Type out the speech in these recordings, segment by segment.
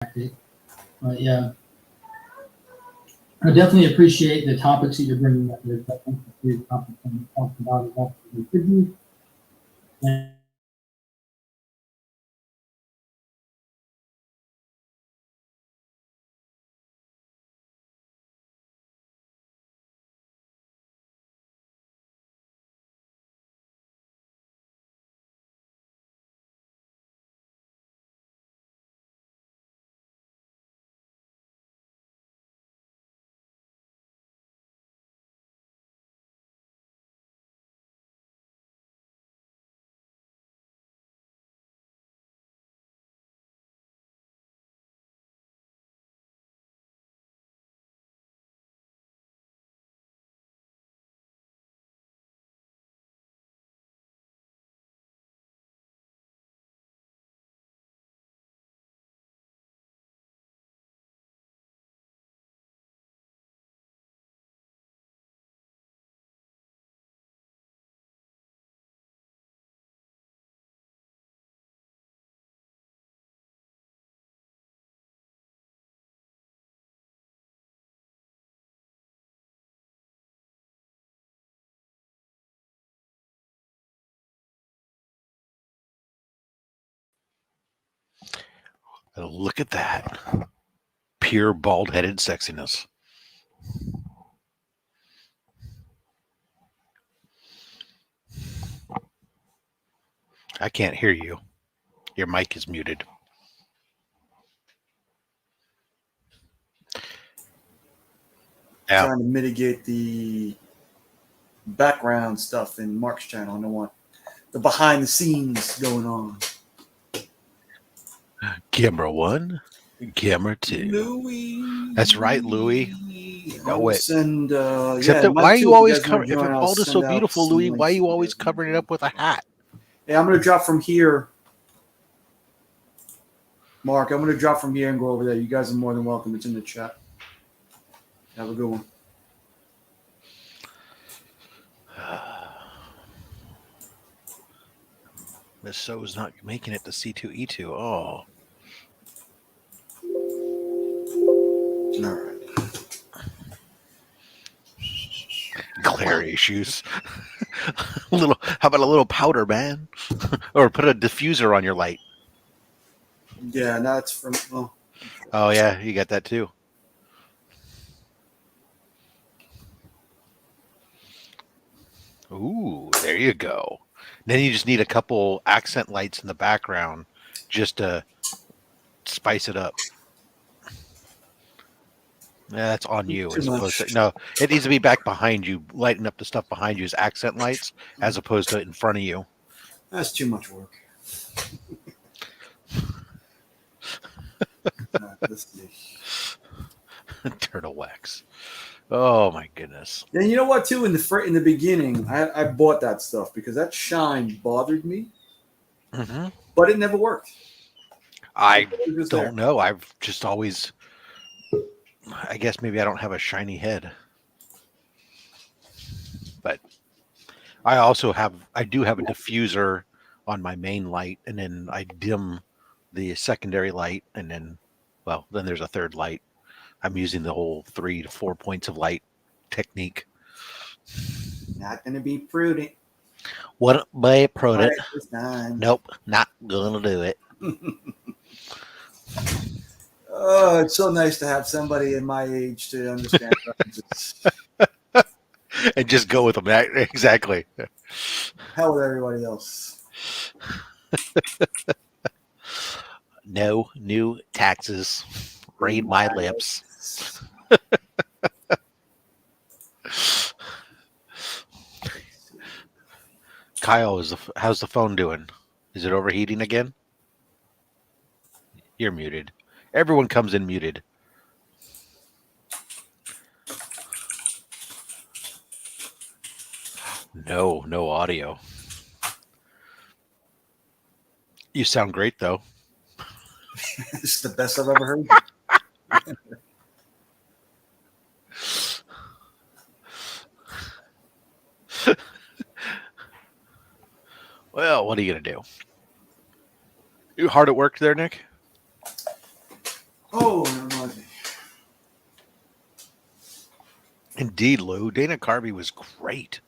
tactic. But yeah, I definitely appreciate the topics that you're bringing up. There's definitely serious topics and talking about it also could be. And Look at that. Pure bald-headed sexiness. I can't hear you. Your mic is muted. Trying to mitigate the background stuff in Mark's channel. I don't want the behind the scenes going on. Camera 1, camera 2. Louis. That's right, Louis. Know it. Send, Except that, why are you always covering? If bald is so beautiful, Louis, why are you always covering it up with a hat? Hey, I'm going to drop from here. Mark, I'm going to drop from here and go over there. You guys are more than welcome. It's in the chat. Have a good one. Miss So's not making it to C2E2. Oh. All right. Glare issues. How about a little powder, man? Or put a diffuser on your light. Yeah, now it's from. Oh. Oh yeah, you got that too. Ooh, there you go. Then you just need a couple accent lights in the background just to spice it up. Yeah, that's on you as opposed to no. It needs to be back behind you, lighting up the stuff behind you as accent lights, as opposed to in front of you. That's too much work. Let's see. Turtle wax. Oh my goodness. And you know what? Too in the beginning, I bought that stuff because that shine bothered me, but it never worked. I don't know. I've just always. I guess maybe I don't have a shiny head, but I do have a diffuser on my main light, and then I dim the secondary light, and then there's a third light. I'm using the whole 3 to 4 points of light technique. Not gonna be prudent. What be prudent? Nope, not gonna do it. Oh, it's so nice to have somebody in my age to understand references. And just go with them. Exactly. Hell with everybody else. No new taxes. Read my lips. Kyle, how's the phone doing? Is it overheating again? You're muted. Everyone comes in muted. No audio. You sound great, though. It's the best I've ever heard. Well, what are you going to do? You hard at work there, Nick? Oh, no, no. Indeed, Lou. Dana Carvey was great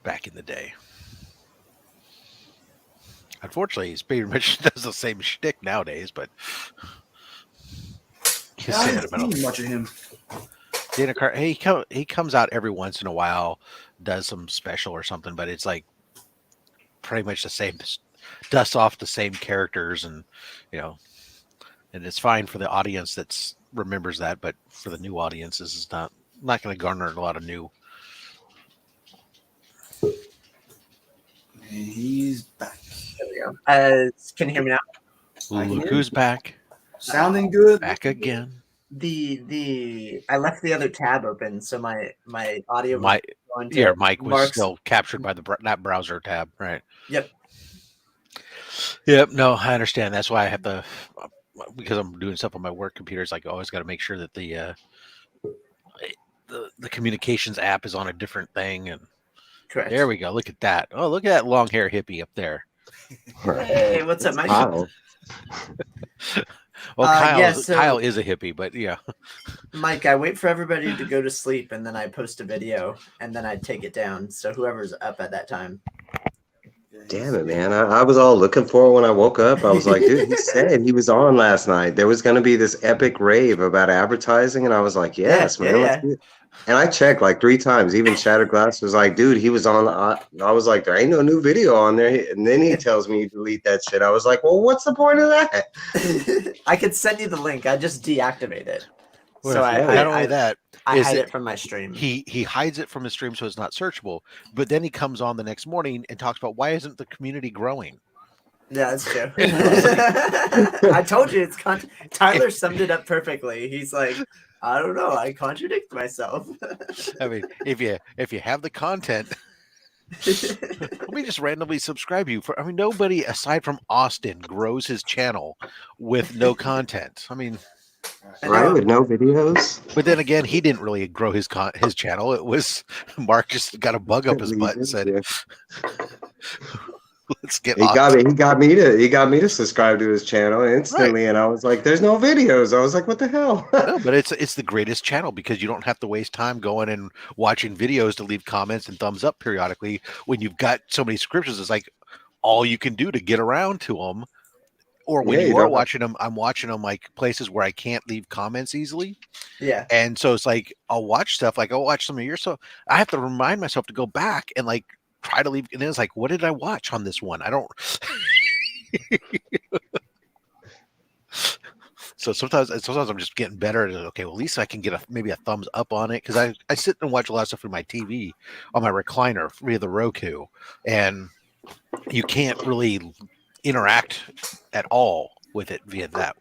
back in the day. Unfortunately, he's pretty much does the same shtick nowadays, but he's I saying haven't about seen much of him. Dana Carvey. He comes out every once in a while, does some special or something, but it's like pretty much the same, dusts off the same characters, and you know, and it's fine for the audience that remembers that, but for the new audiences, it's not going to garner a lot of new. And he's back. There we go. Can you hear me now? I Look hear who's back, Sounding good. back again. I left the other tab open, so my audio was going to Your mic was Mark's. still captured by that browser tab, right? Yep. Yep. No, I understand. That's why I have to, because I'm doing stuff on my work computer. It's like I always got to make sure that the communications app is on a different thing. And Correct. there we go. Look at that. Oh, look at that long hair hippie up there. Hey, what's up, Mike? Wow. Well, so- Kyle is a hippie, but yeah. Mike, I wait for everybody to go to sleep, and then I post a video, and then I take it down. So whoever's up at that time. Damn it, man. I was all looking for it when I woke up. I was like, dude, he said he was on last night. There was going to be this epic rave about advertising. And I was like, yes, Yeah, man. yeah, Let's do it. And I checked like 3 times. Even Shattered Glass was like, dude, he was on. I was like, there ain't no new video on there. And then he tells me you delete that shit. I was like, well, what's the point of that? I could send you the link. I just deactivate it. Well, So not only that, I is hide it- it from my stream. he hides it from his stream so it's not searchable. But then he comes on the next morning and talks about why isn't the community growing? Yeah, that's true. I told you it's Tyler summed it up perfectly. He's like, I don't know, I contradict myself. I mean, if you have the content, let me just randomly subscribe you for. I mean, nobody aside from Austin grows his channel with no content. I mean, Right? With no videos. but then again, he didn't really grow his channel. It was Mark just got a bug up his butt and said, Yeah. "Let's get." He got me to subscribe to his channel instantly, and I was like, "There's no videos." I was like, "What the hell?" No, but it's the greatest channel because you don't have to waste time going and watching videos to leave comments and thumbs up periodically when you've got so many subscriptions. It's like all you can do to get around to them. Or when Yeah, you you are don't- watching them, I'm watching them like places where I can't leave comments easily. Yeah. And so it's like I'll watch stuff like I'll watch some of your stuff. I have to remind myself to go back and like try to leave. And then it's like, what did I watch on this one? I don't. So sometimes I'm just getting better at it. Okay, well, at least I can get maybe a thumbs up on it because I sit and watch a lot of stuff through my TV on my recliner via the Roku, and you can't really interact at all with it via that.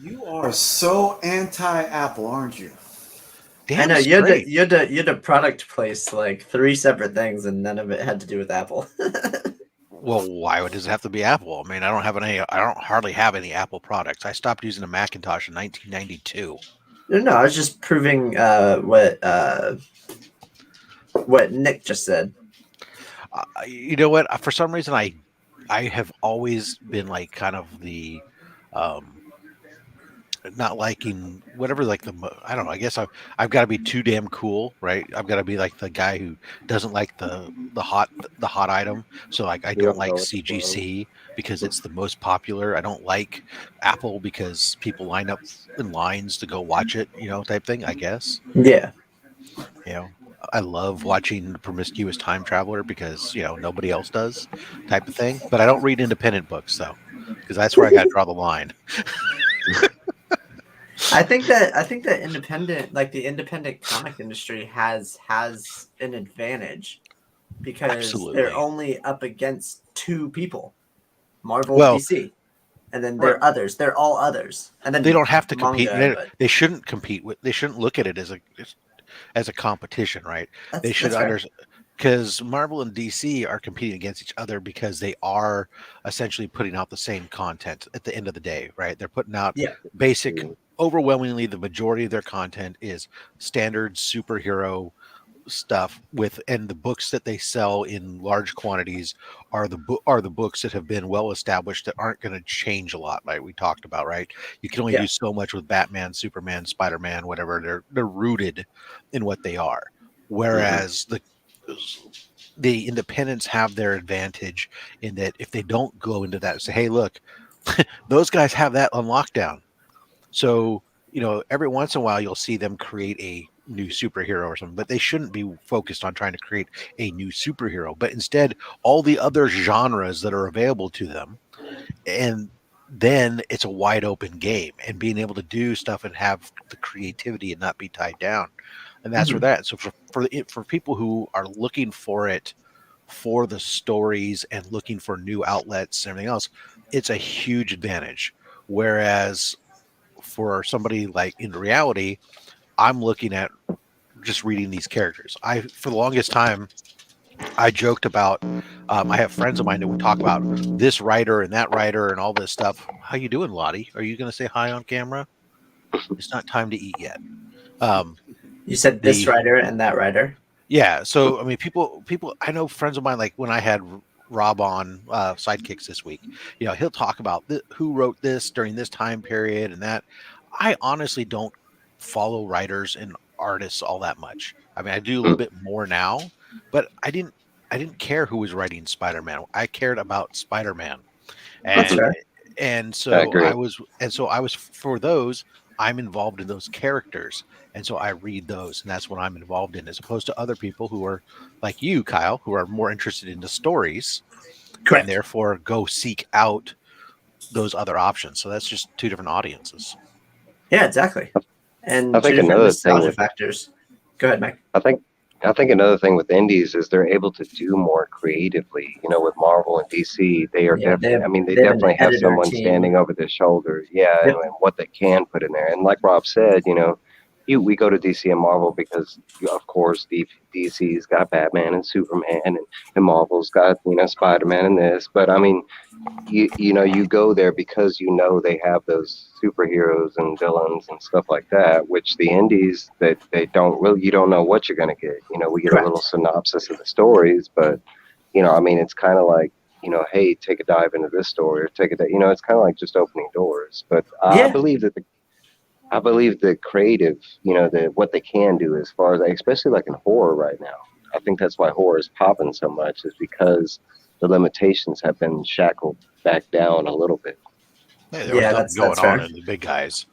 You are so anti-Apple, aren't you? Damn, I know it's you great. had to product place like 3 separate things, and none of it had to do with Apple. Well, why does it have to be Apple? I mean, I don't hardly have any Apple products. I stopped using a Macintosh in 1992. No, I was just proving what Nick just said. You know what? For some reason, I have always been like kind of the not liking whatever, like I don't know. I guess I've got to be too damn cool, right? I've got to be like the guy who doesn't like the hot item. So like I don't like CGC because it's the most popular. I don't like Apple because people line up in lines to go watch it, type thing. I guess. Yeah. I love watching Promiscuous Time Traveler because nobody else does, type of thing. But I don't read independent books though, because that's where I got to draw the line. I think that the independent comic industry has an advantage because Absolutely. they're only up against 2 people, Marvel, Well, DC, and then there are others. They're all others, and then They don't have to compete. manga, They shouldn't compete with. They shouldn't look at it as a competition, right? They should understand, because Marvel and DC are competing against each other because they are essentially putting out the same content at the end of the day, right? They're putting out basic. Overwhelmingly, the majority of their content is standard superhero stuff with, and the books that they sell in large quantities are the books that have been well established that aren't going to change a lot, like we talked about, right? You can only Yeah. do so much with Batman, Superman, Spider-Man, whatever. They're rooted in what they are, whereas the independents have their advantage in that if they don't go into that and say, hey, look, those guys have that on lockdown. So, every once in a while you'll see them create a new superhero or something, but they shouldn't be focused on trying to create a new superhero, but instead all the other genres that are available to them. And then it's a wide open game, and being able to do stuff and have the creativity and not be tied down. And that's where that. So for people who are looking for it, for the stories and looking for new outlets and everything else, it's a huge advantage. Whereas for somebody like in reality, I'm looking at just reading these characters. For the longest time, I joked about, I have friends of mine that would talk about this writer and that writer and all this stuff. How you doing, Lottie? Are you going to say hi on camera? It's not time to eat yet. You said this writer and that writer. Yeah. So, I mean, people, I know friends of mine, like when I had Rob on Sidekicks this week, he'll talk about who wrote this during this time period and that. I honestly don't follow writers and artists all that much. I mean, I do a little bit more now, but I didn't care who was writing Spider-Man. I cared about Spider-Man. And so I was for those, I'm involved in those characters. And so I read those, and that's what I'm involved in, as opposed to other people who are like you, Kyle, who are more interested in the stories. Correct. And therefore go seek out those other options. So that's just two different audiences. Yeah, exactly. And I think two different another thing nostalgia with factors. Go ahead, Mike. I think another thing with indies is they're able to do more creatively. With Marvel and DC, they are definitely. I mean, they definitely have someone standing over their shoulder. Yeah, and what they can put in there. And like Rob said, we go to DC and Marvel because, of course, DC's got Batman and Superman, and Marvel's got Spider-Man and this. But I mean, you go there because they have those superheroes and villains and stuff like that, which the indies that they don't really, you don't know what you're going to get. We get a little synopsis of the stories, but I mean, it's kind of like, hey, take a dive into this story, or take it, it's kind of like just opening doors. But I believe the creative, what they can do as far as, especially like in horror right now, I think that's why horror is popping so much, is because the limitations have been shackled back down a little bit. Hey, there was nothing going on in the big guys,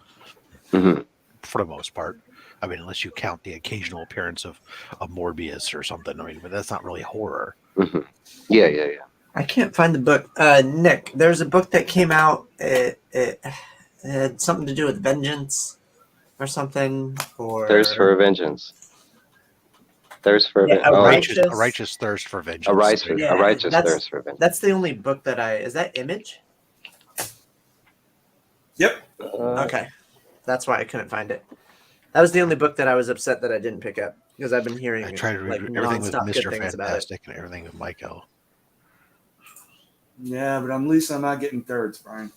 for the most part. I mean, unless you count the occasional appearance of Morbius or something. I mean, but that's not really horror. Yeah. I can't find the book. Nick, there's a book that came out. It had something to do with vengeance or something. Or Thirst for vengeance. Thirst for a righteous thirst for vengeance. A righteous thirst for vengeance. That's the only book that is that Image? Yep. Okay. That's why I couldn't find it. That was the only book that I was upset that I didn't pick up, because I've been hearing I tried to read everything with Mr. Fantastic and everything with Michael. Yeah, but at least I'm not getting thirds, Brian.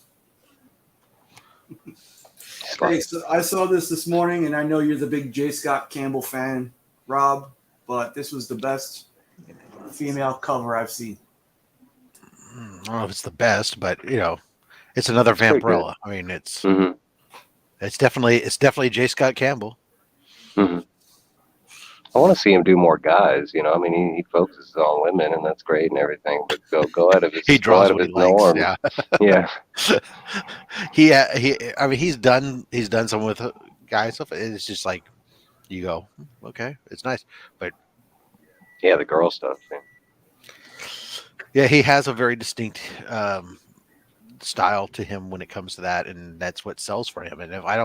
Hey, so I saw this morning, and I know you're the big J. Scott Campbell fan, Rob, but this was the best female cover I've seen. I don't know if it's the best, but it's another Vampirella. I mean, it's definitely J. Scott Campbell. I want to see him do more guys. I mean, he focuses on women, and that's great and everything. But go out of his, he draws what he likes. Yeah. I mean, he's done some with guy stuff. It's just like you go, okay, it's nice, but yeah, the girl stuff. Yeah, he has a very distinct style to him when it comes to that, and that's what sells for him. And if I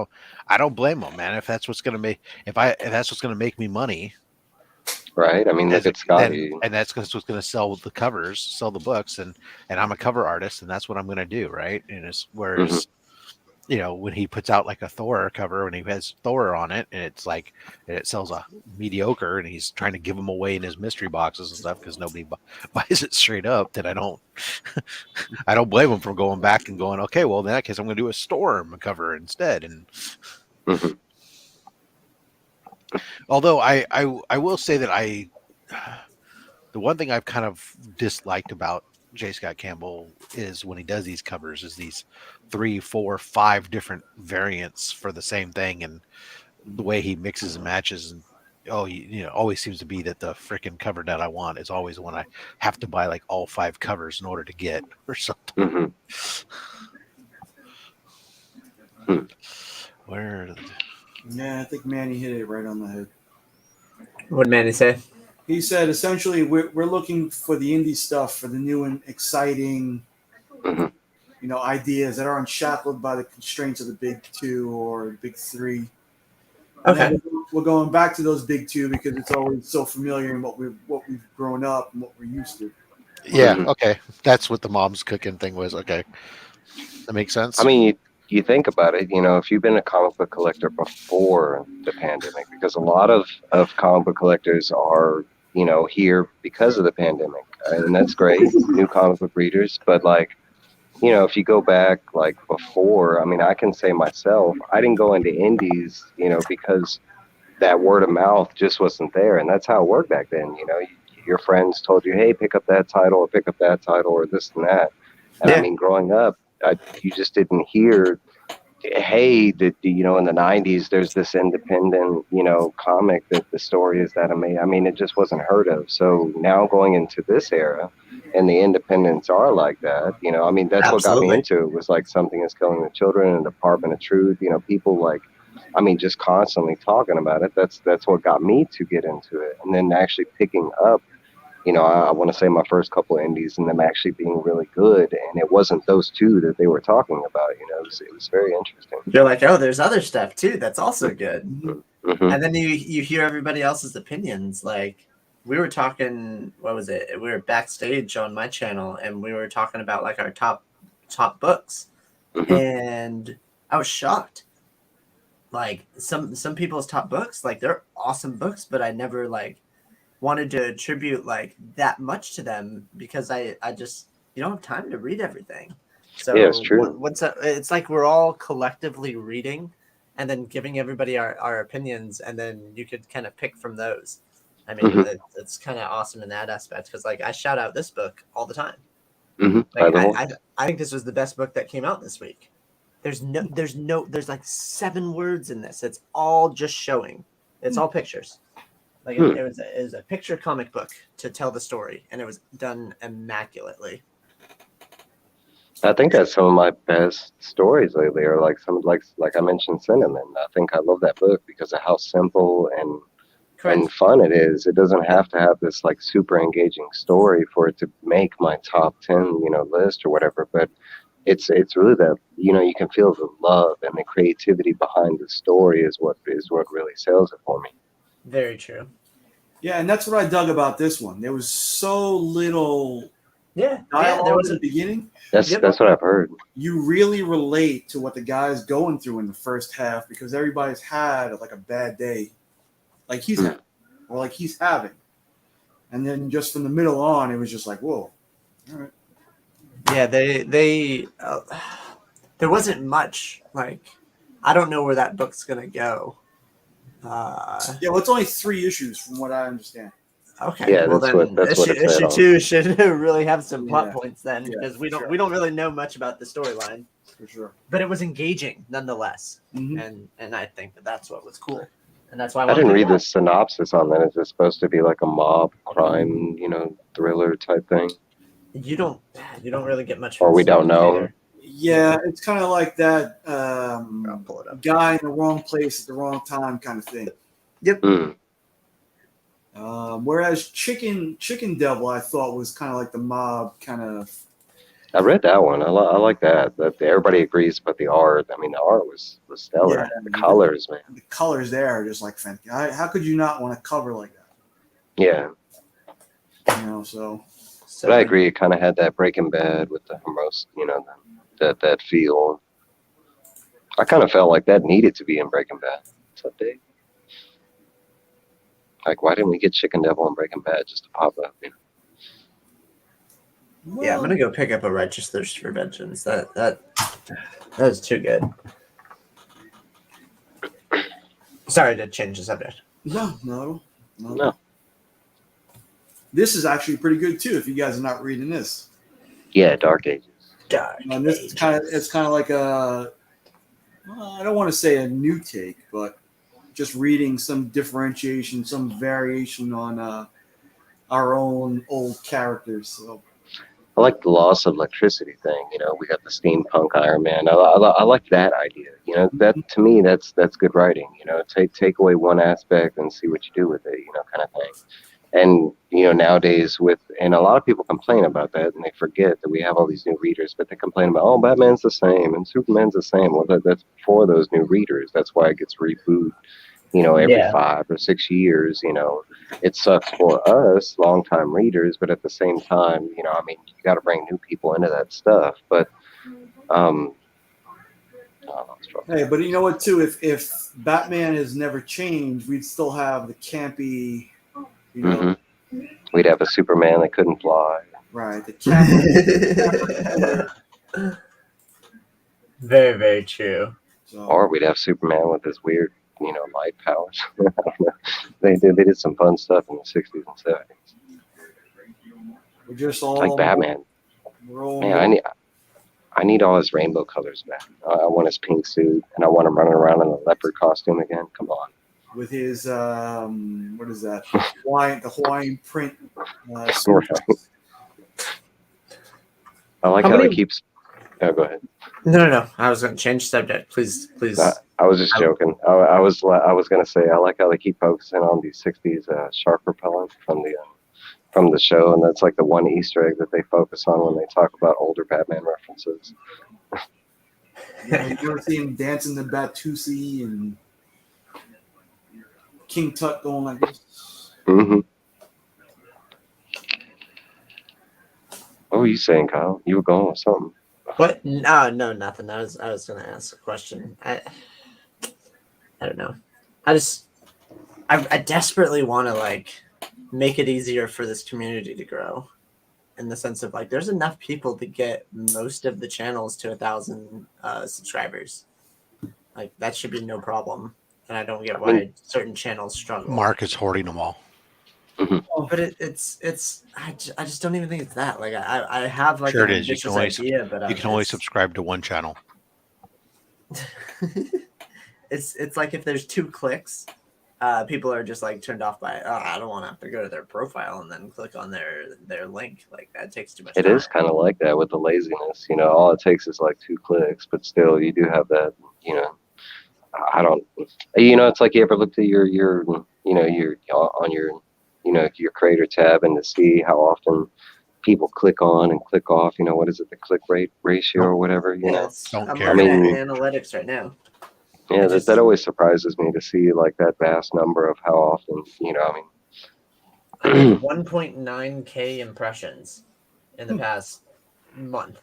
don't blame him, man. If that's what's gonna make me money, right? I mean, look at Scotty, and that's what's gonna sell the covers, sell the books, and I'm a cover artist, and that's what I'm gonna do, right? And it's whereas when he puts out like a Thor cover, when he has Thor on it, and it's like it sells a mediocre, and he's trying to give them away in his mystery boxes and stuff because nobody buys it straight up, then I don't blame him for going back and going, okay, well in that case I'm going to do a Storm cover instead. And Although I will say that the one thing I've kind of disliked about J. Scott Campbell is when he does these covers is these 3, 4, 5 different variants for the same thing, and the way he mixes and matches, and always seems to be that the freaking cover that I want is always the one I have to buy like all 5 covers in order to get or something. Mm-hmm. Where Yeah, I think Manny hit it right on the head. What did Manny say? He said essentially we're looking for the indie stuff, for the new and exciting, Mhm. ideas that are unshackled by the constraints of the big 2 or the big 3. And Okay. then we're going back to those big 2 because it's always so familiar in what we've grown up and what we're used to. yeah, Mhm. okay. That's what the mom's cooking thing was. Okay. That makes sense. I mean, you think about it, if you've been a comic book collector before the pandemic, because a lot of comic book collectors are, here because of the pandemic, and that's great, new comic book readers. But like, if you go back like before, I mean, I can say myself, I didn't go into indies, because that word of mouth just wasn't there, and that's how it worked back then. Your friends told you, hey, pick up that title or pick up that title or this and that. And I Yeah. mean, growing up, you just didn't hear, hey, in the 90s, there's this independent, comic that the story is that amazing. I mean, it just wasn't heard of. So now going into this era, and the independents are like that, I mean, that's what got me Absolutely. into it, was like Something Is Killing the Children and Department of Truth, people like, I mean, just constantly talking about it. That's what got me to get into it. And then actually picking up, I want to say my first couple of indies and them actually being really good. And it wasn't those 2 that they were talking about, it was very interesting. You're like, oh, there's other stuff too that's also good. Mm-hmm. And then you hear everybody else's opinions. Like, we were talking, what was it? We were backstage on my channel, and we were talking about like our top books, Mm-hmm. and I was shocked. Like some people's top books, like they're awesome books, but I never like wanted to attribute like that much to them because I just you don't have time to read everything. So Yeah, it's true. it's like we're all collectively reading and then giving everybody our opinions, and then you could kind of pick from those. I mean, Mhm. it's kind of awesome in that aspect because like I shout out this book all the time. Mm-hmm. Like I think this was the best book that came out this week. There's like 7 words in this. It's all just showing. It's all pictures. Like it was a picture comic book to tell the story, and it was done immaculately. I think that's some of my best stories lately, or like like I mentioned, Cinnamon. I think I love that book because of how simple and fun it is. It doesn't have to have this like super engaging story for it to make my top 10, list or whatever. But it's really that, you can feel the love and the creativity behind the story is what really sells it for me. Very true. Yeah, and that's what I dug about this one. There was so little dialogue there was in the beginning. That's what I've heard. You really relate to what the guy's going through in the first half because everybody's had like a bad day, like he's having, or like he's having, and then just from the middle on, it was just like, whoa, all right. Yeah, they there wasn't much. Like, I don't know where that book's gonna go. Yeah, well, it's only 3 issues from what I understand. Okay, Yeah, well that's what it said issue on. 2 should really have some plot points then, Yeah, because we don't sure. really know much about the storyline. For sure. But it was engaging nonetheless, Mhm. and I think that's what was cool, and that's why I didn't read the synopsis on that. Is it supposed to be like a mob crime, thriller type thing? You don't really get much. Or we don't know. Either. Yeah, it's kind of like that I'll pull it up. guy in the wrong place at the wrong time kind of thing. Yep. Mm. Whereas Chicken Devil, I thought was kind of like the mob kind of. I read that one. I like that. That everybody agrees, but the art. I mean, the art was stellar. Yeah, the colors, man. The colors there are just like fantastic. How could you not want to cover like that? Yeah. So. But I agree. It kind of had that Breaking Bad with the Hermos, that feel. I kind of felt like that needed to be in Breaking Bad. What's up, Dave? Like, why didn't we get Chicken Devil and Breaking Bad just to pop up? Yeah, I'm gonna go pick up a Righteous Thirst for Vengeance. That was too good. Sorry to change the subject. No. No. This is actually pretty good too. If you guys are not reading this, Yeah, Dark Ages. and this is kind of like a, I don't want to say a new take, but just reading some differentiation, some variation on our own old characters. So I like the loss of electricity thing. You know, we got the steampunk Iron Man. I like that idea. You know, that to me, that's good writing. You know, take away one aspect and see what you do with it. You know, kind of thing. And you know, nowadays and a lot of people complain about that, and they forget that we have all these new readers. But they complain about, oh, Batman's the same and Superman's the same. Well, that's for those new readers. That's why it gets rebooted. You know, every 5 or 6 years. You know, it sucks for us, longtime readers, but at the same time, you know, I mean, you got to bring new people into that stuff. But hey, but you know what? Too, if Batman has never changed, we'd still have the campy. You know, we'd have a Superman that couldn't fly. Right, the campy. Very, very true. So, or we'd have Superman with his weird, you know, light powers. They did some fun stuff in the 60s and 70s. we're just all Like Batman. Man, I need all his rainbow colors back. I want his pink suit, and I want him running around in a leopard costume again. Come on. With his what is that? The Hawaiian print. Right. I like how he keeps. Oh, go ahead. No. I was going to change subject. Please. I was just joking. I was going to say I like how they keep focusing on the 60s shark repellent from the show, and that's like the one Easter egg that they focus on when they talk about older Batman references. Yeah, you ever see him dancing the Batusi and King Tut going like this? Mm-hmm. What were you saying, Kyle? You were going with something. What? No, nothing. I was going to ask a question. I don't know. I desperately want to like make it easier for this community to grow, in the sense of like there's enough people to get most of the channels to 1,000 subscribers. Like that should be no problem, and I don't get why certain channels struggle. Mark is hoarding them all. Mm-hmm. But I just don't even think it's that. Like I have like Sure an it is. You can only idea, but you can only subscribe to one channel. it's like if there's 2 clicks, people are just like turned off by I don't want to have to go to their profile and then click on their link. Like that takes too much time. It is kind of like that with the laziness. You know, all it takes is like 2 clicks, but still you do have that. You know, I don't. You know, it's like you ever looked at your you know your on your your creator tab and to see how often people click on and click off. You know, what is it, the click rate ratio or whatever? You know, Don't care. I'm looking at analytics right now. Yeah, that always surprises me to see like that vast number of how often. You know, I mean, 1.9K impressions in the past month,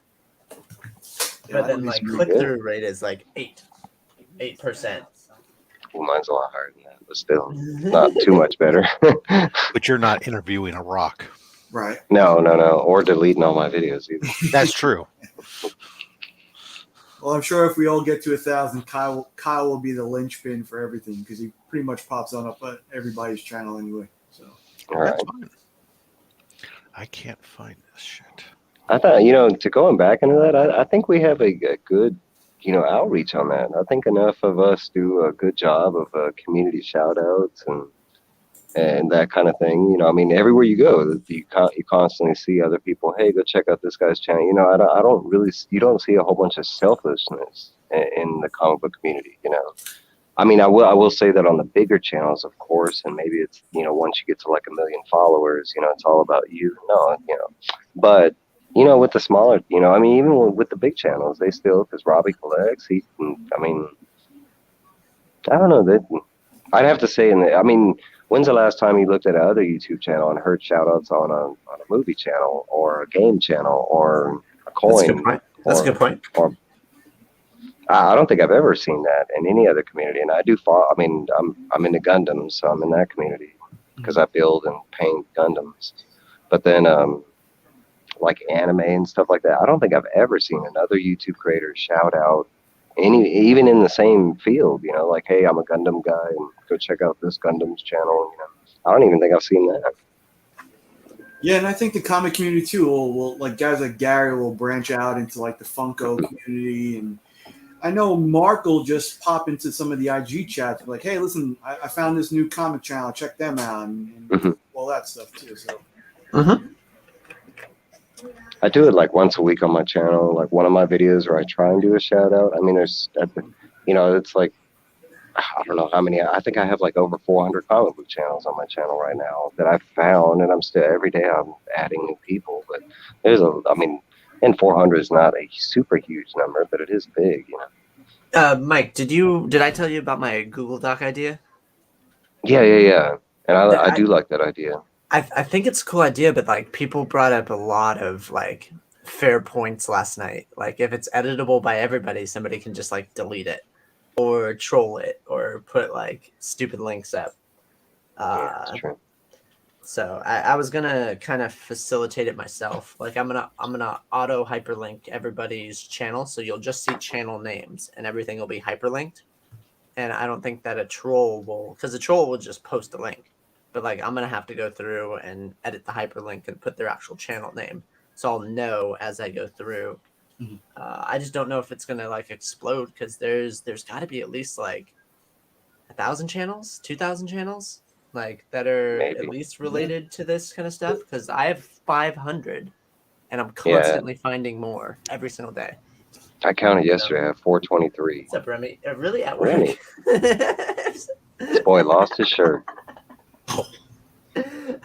but then like click-through rate is like 8%. Well, mine's a lot higher than that, but still not too much better. But you're not interviewing a rock. Right. No, or deleting all my videos either. That's true. Well, I'm sure if we all get to 1,000, Kyle will be the linchpin for everything because he pretty much pops on up at everybody's channel anyway. So All right. That's fine. I can't find this shit. I thought, to going back into that, I think we have a good, outreach on that. I think enough of us do a good job of community shout outs and that kind of thing. I mean, everywhere you go, you constantly see other people, hey, go check out this guy's channel. I don't really, you don't see a whole bunch of selflessness in the comic book community, I mean, I will say that on the bigger channels, of course, and maybe it's, once you get to like 1 million followers, it's all about you. No, but, with the smaller, I mean, even with the big channels, they still, because Robbie collects, I don't know, I'd have to say, when's the last time you looked at another YouTube channel and heard shout outs on a movie channel or a game channel or a coin? That's a good point. Or, I don't think I've ever seen that in any other community. And I do follow, I'm into Gundams, so I'm in that community because I build and paint Gundams. But then, like anime and stuff like that, I don't think I've ever seen another YouTube creator shout out even in the same field, like, hey, I'm a Gundam guy, and go check out this Gundam's channel. I don't even think I've seen that. Yeah, and I think the comic community too will like guys like Gary will branch out into like the Funko community, and I know Mark will just pop into some of the IG chats like, hey, listen, I found this new comic channel, check them out, and all that stuff too. So. I do it like once a week on my channel, like one of my videos where I try and do a shout out. I mean, it's like, I don't know how many. I think I have like over 400 comic book channels on my channel right now that I've found, and I'm still every day I'm adding new people. But and 400 is not a super huge number, but it is big, Mike, did I tell you about my Google Doc idea? Yeah. And I do like that idea. I think it's a cool idea, but like people brought up a lot of like fair points last night. Like if it's editable by everybody, somebody can just like delete it or troll it or put like stupid links up. That's true. So I was gonna kind of facilitate it myself. Like I'm gonna auto hyperlink everybody's channel, so you'll just see channel names and everything will be hyperlinked. And I don't think that a troll will, because a troll will just post a link. But like I'm gonna have to go through and edit the hyperlink and put their actual channel name, so I'll know as I go through. I just don't know if it's gonna like explode, because there's got to be at least like 1,000 channels, 2,000 channels, like that are Maybe. at least related to this kind of stuff. Because I have 500, and I'm constantly finding more every single day. I counted yesterday. I have 423. What's up, Remy? Really at work? Remy. This boy lost his shirt.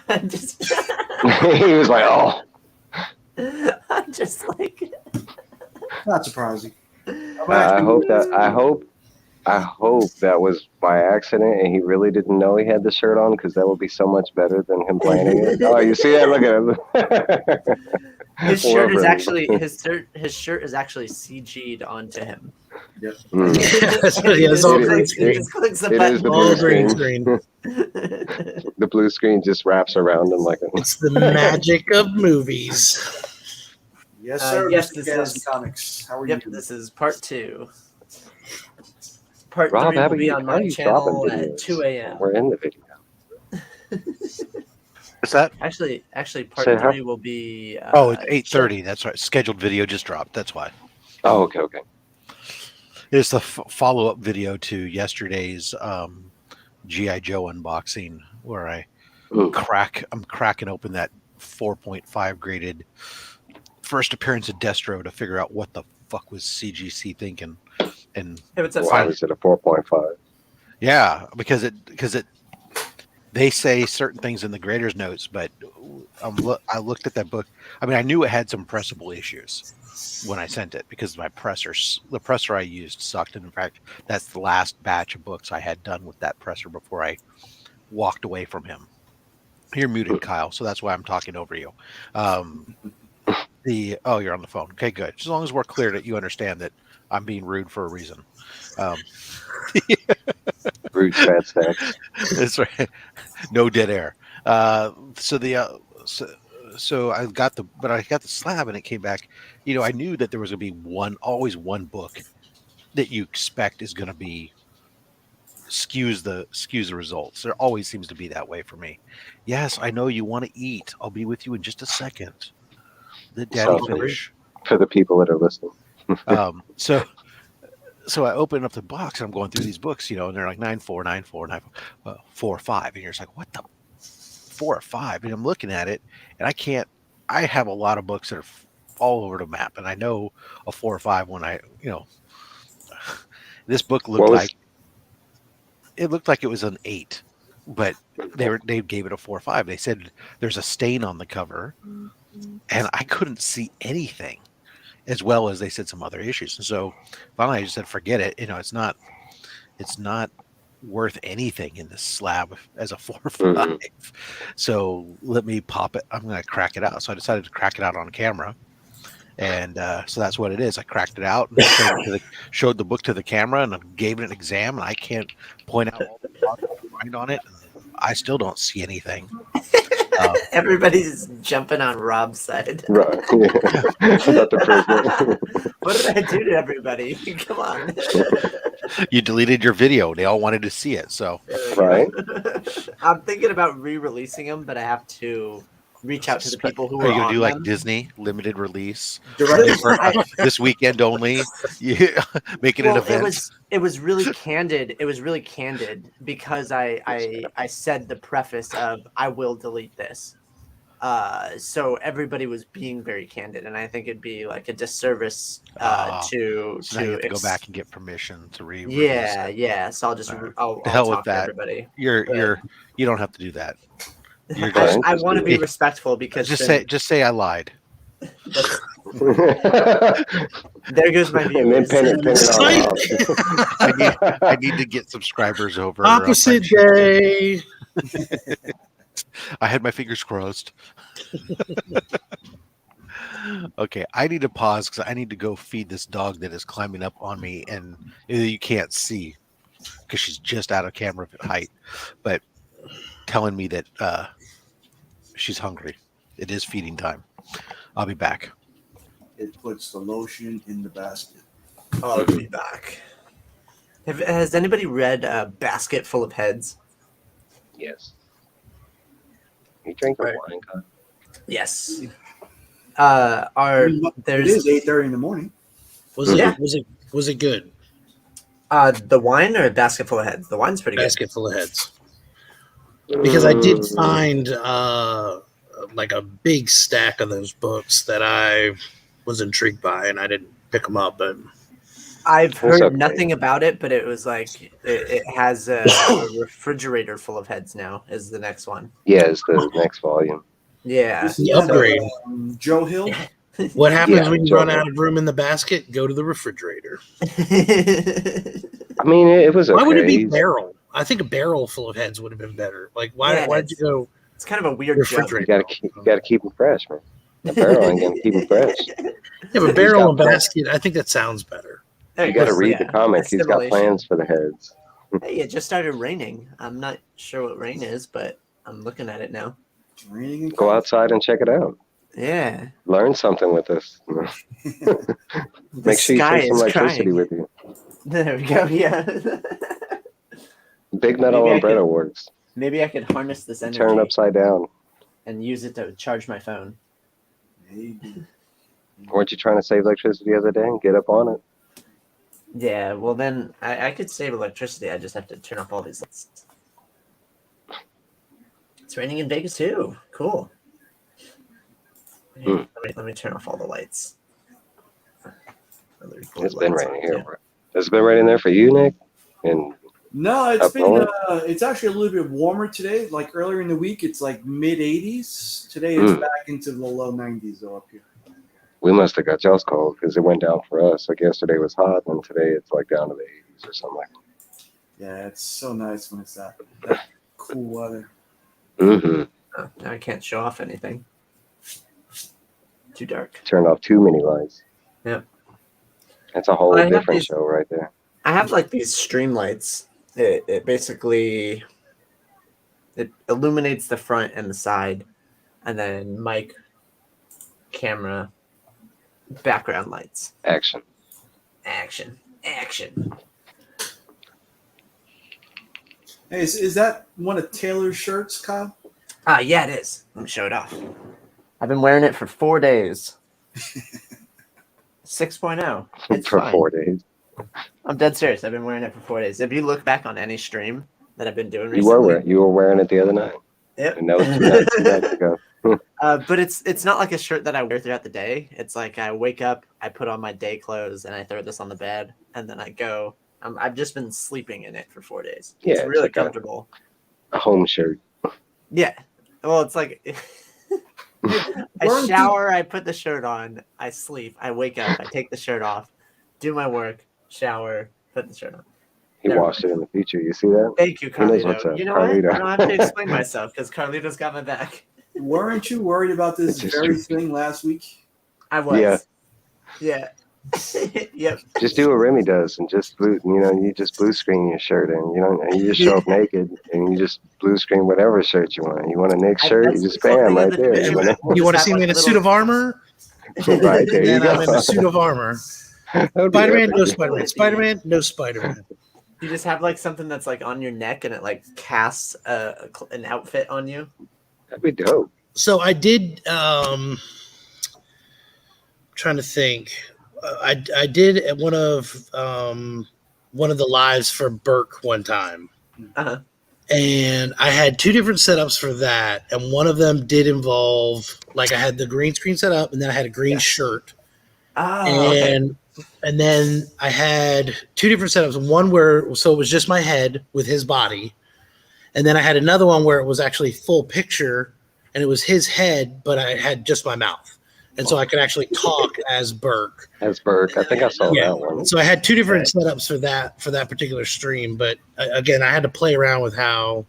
I'm just He was like, oh. I'm just like, Not surprising. I hope that was by accident and he really didn't know he had the shirt on, because that would be so much better than him planning it. Oh, you see that? Look at him. his shirt is actually CG'd onto him. Yep. It's all green screen. He just clicks the It button. is the All blue green screen. screen. The blue screen just wraps around him like a... It's the magic of movies. Yes, sir. Yes, Mr. this Gas is- Comics. How are Yep, you? this is part 2. Part Rob, 3 how will do be you- on how my do you drop channel in at videos? 2 a.m. We're in the video. What's that? Actually, part Say how- 3 will be. It's 8:30. That's right. Scheduled video just dropped. That's why. Oh, okay. It's the follow-up video to yesterday's GI Joe unboxing, where I'm cracking open that 4.5 graded first appearance of Destro to figure out what the fuck was CGC thinking. And Hey, what's up, Why Simon? was it a 4.5? yeah, because they say certain things in the grader's notes, but I looked at that book. I mean, I knew it had some pressable issues when I sent it, because the presser I used sucked. And in fact, that's the last batch of books I had done with that presser before I walked away from him. You're muted, Kyle, so that's why I'm talking over you. You're on the phone. Okay, good. As long as we're clear that you understand that I'm being rude for a reason. Rude fat Stax. That's right. No dead air. So I got the slab, and it came back. I knew that there was going to be always one book that you expect is going to be skews the results. There always seems to be that way for me. Yes, I know you want to eat. I'll be with you in just a second. The daddy finish. For the people that are listening. So I open up the box, and I'm going through these books, and they're like 9.4, 9.4, 9.4, 4.5, and you're just like, what the 4 or 5? And I'm looking at it, and I have a lot of books that are all over the map, and I know a 4 or 5 when this book looked like it was an 8, but they gave it a 4 or 5. They said there's a stain on the cover, and I couldn't see anything, as well as they said some other issues. And so finally I just said, forget it. It's not worth anything in this slab as a 4 or 5. So let me pop it. I'm going to crack it out. So I decided to crack it out on camera. And so that's what it is. I cracked it out and showed the book to the camera and gave it an exam. And I can't point out all the flaws I find on it. I still don't see anything. Everybody's jumping on Rob's side. Right. Yeah. About the prisoner. What did I do to everybody? Come on. You deleted your video. They all wanted to see it. So Right. I'm thinking about re-releasing them, but I have to reach out to the people who are are you gonna on do like them. Disney limited release Directly for, this weekend only? Yeah, make it an Well, event. it was really candid. It was really candid because I said the preface of I will delete this. So everybody was being very candid, and I think it'd be like a disservice to So now you have to go back and get permission to re-release yeah, it. yeah. So I'll just All right. I'll To hell with talk to that. everybody. You don't have to do that. You're I, just, I want to be it- respectful because just then say I lied. that's- And there goes my then viewers. pin it on I need to get subscribers over. Opposite friendship. day. I had my fingers crossed. Okay, I need to pause because I need to go feed this dog that is climbing up on me, and you can't see because she's just out of camera height, but telling me that she's hungry. It is feeding time. I'll be back. it puts the lotion in the basket. I'll be back. Has anybody read A Basket Full of Heads? Yes. You drink the Right. wine, Kyle? Yes. It is There's 8:30 in the morning. Was it? Yeah. Was it good? the wine or A Basket Full of Heads? The wine's pretty good. Basket full of heads. Because I did Mm. find like a big stack of those books that I was intrigued by, and I didn't pick them up. But I've heard okay. nothing about it, but it was like it has a refrigerator full of heads now. Is the next one? Yeah, it's the next volume. Yeah. This The is, upgrade. Joe Hill. what happens Yeah, when you Joe. run out of room in the basket? Go to the refrigerator. I mean, it was okay. Why would it be barrel? I think a barrel full of heads would have been better. Like, why? Yeah, Why did you go It's kind of a weird joke. refrigerator? You gotta keep them fresh, man. The barrel ain't gonna keep them fresh. Yeah, but barrel and basket. I think that sounds better. You got to read the comic. He's got Assimilation. plans for the heads. Hey, it just started raining. I'm not sure what rain is, but I'm looking at it now. It's raining and Go outside and check it out. Yeah. Learn something with us. The Make sure you sky take some is electricity crying. with you. There we go. Yeah. Big metal Maybe I umbrella could- works. Maybe I could harness this energy Turn it upside down. and use it to charge my phone. Maybe. Weren't you trying to save electricity the other day and get up on it? Yeah, well then I could save electricity. I just have to turn off all these lights. It's raining in Vegas too. Cool. Hmm. Let me turn off all the lights. It's been raining here. Has it been raining there for you, Nick? And No, it's Up been north? it's actually a little bit warmer today. Like earlier in the week, it's like mid 80s. Today it's back into the low 90s though up here. we must have got y'all's cold because it went down for us. Like yesterday was hot, and today it's like down to the 80s or something like Yeah, it's so nice when it's that cool weather. that. Mm-hmm. Oh, now I can't show off anything. Too dark. Turn off too many lights. Yeah. That's a whole I have different these- show right there. I have like these stream lights. It basically it illuminates the front and the side, and then mic, camera, background lights. Action. Action. Hey, is that one of Taylor's shirts, Kyle? Yeah, it is. Let me show it off. I've been wearing it for 4 days. 6.0. It's For fine. 4 days. I'm dead serious. I've been wearing it for 4 days. If you look back on any stream that I've been doing You were recently, wearing it the other night. Yep. And that was 2 nights ago. But it's not like a shirt that I wear throughout the day. It's like I wake up, I put on my day clothes, and I throw this on the bed, and then I go. I've just been sleeping in it for 4 days. Yeah, It's it's really like comfortable. A home shirt. Yeah. Well, it's like I shower, I put the shirt on, I sleep, I wake up, I take the shirt off, do my work, shower, put the shirt on. He Never washed it in the future. You see that? Thank you, He knows what's Carlito. up, You know Carlito. what? I don't have to explain myself because Carlito's got my back. Weren't you worried about this It's just very true. thing last week? I was. Yeah. Yeah. Yep. Just do what Remy does and just you just blue screen your shirt and you just show up naked and you just blue screen whatever shirt you want. You want a Nick shirt, you just bam right there. You We'll want to just see have, me like, in a a suit of armor? Right there, you And I'm go. in a suit of armor. That would be Spider-Man, epic. no Spider-Man. Spider-Man, no Spider-Man. You just have like something that's like on your neck and it like casts an outfit on you. That'd be dope. So I did. Trying to think. I did at one of the lives for Burke one time, Uh-huh. and I had two different setups for that, and one of them did involve like I had the green screen set up, and then I had a green shirt, and then I had two different setups. One where it was just my head with his body, and then I had another one where it was actually full picture, and it was his head, but I had just my mouth. And so I could actually talk as Burke. As Burke, I think I saw that one. So I had two different setups for that particular stream, but again, I had to play around with how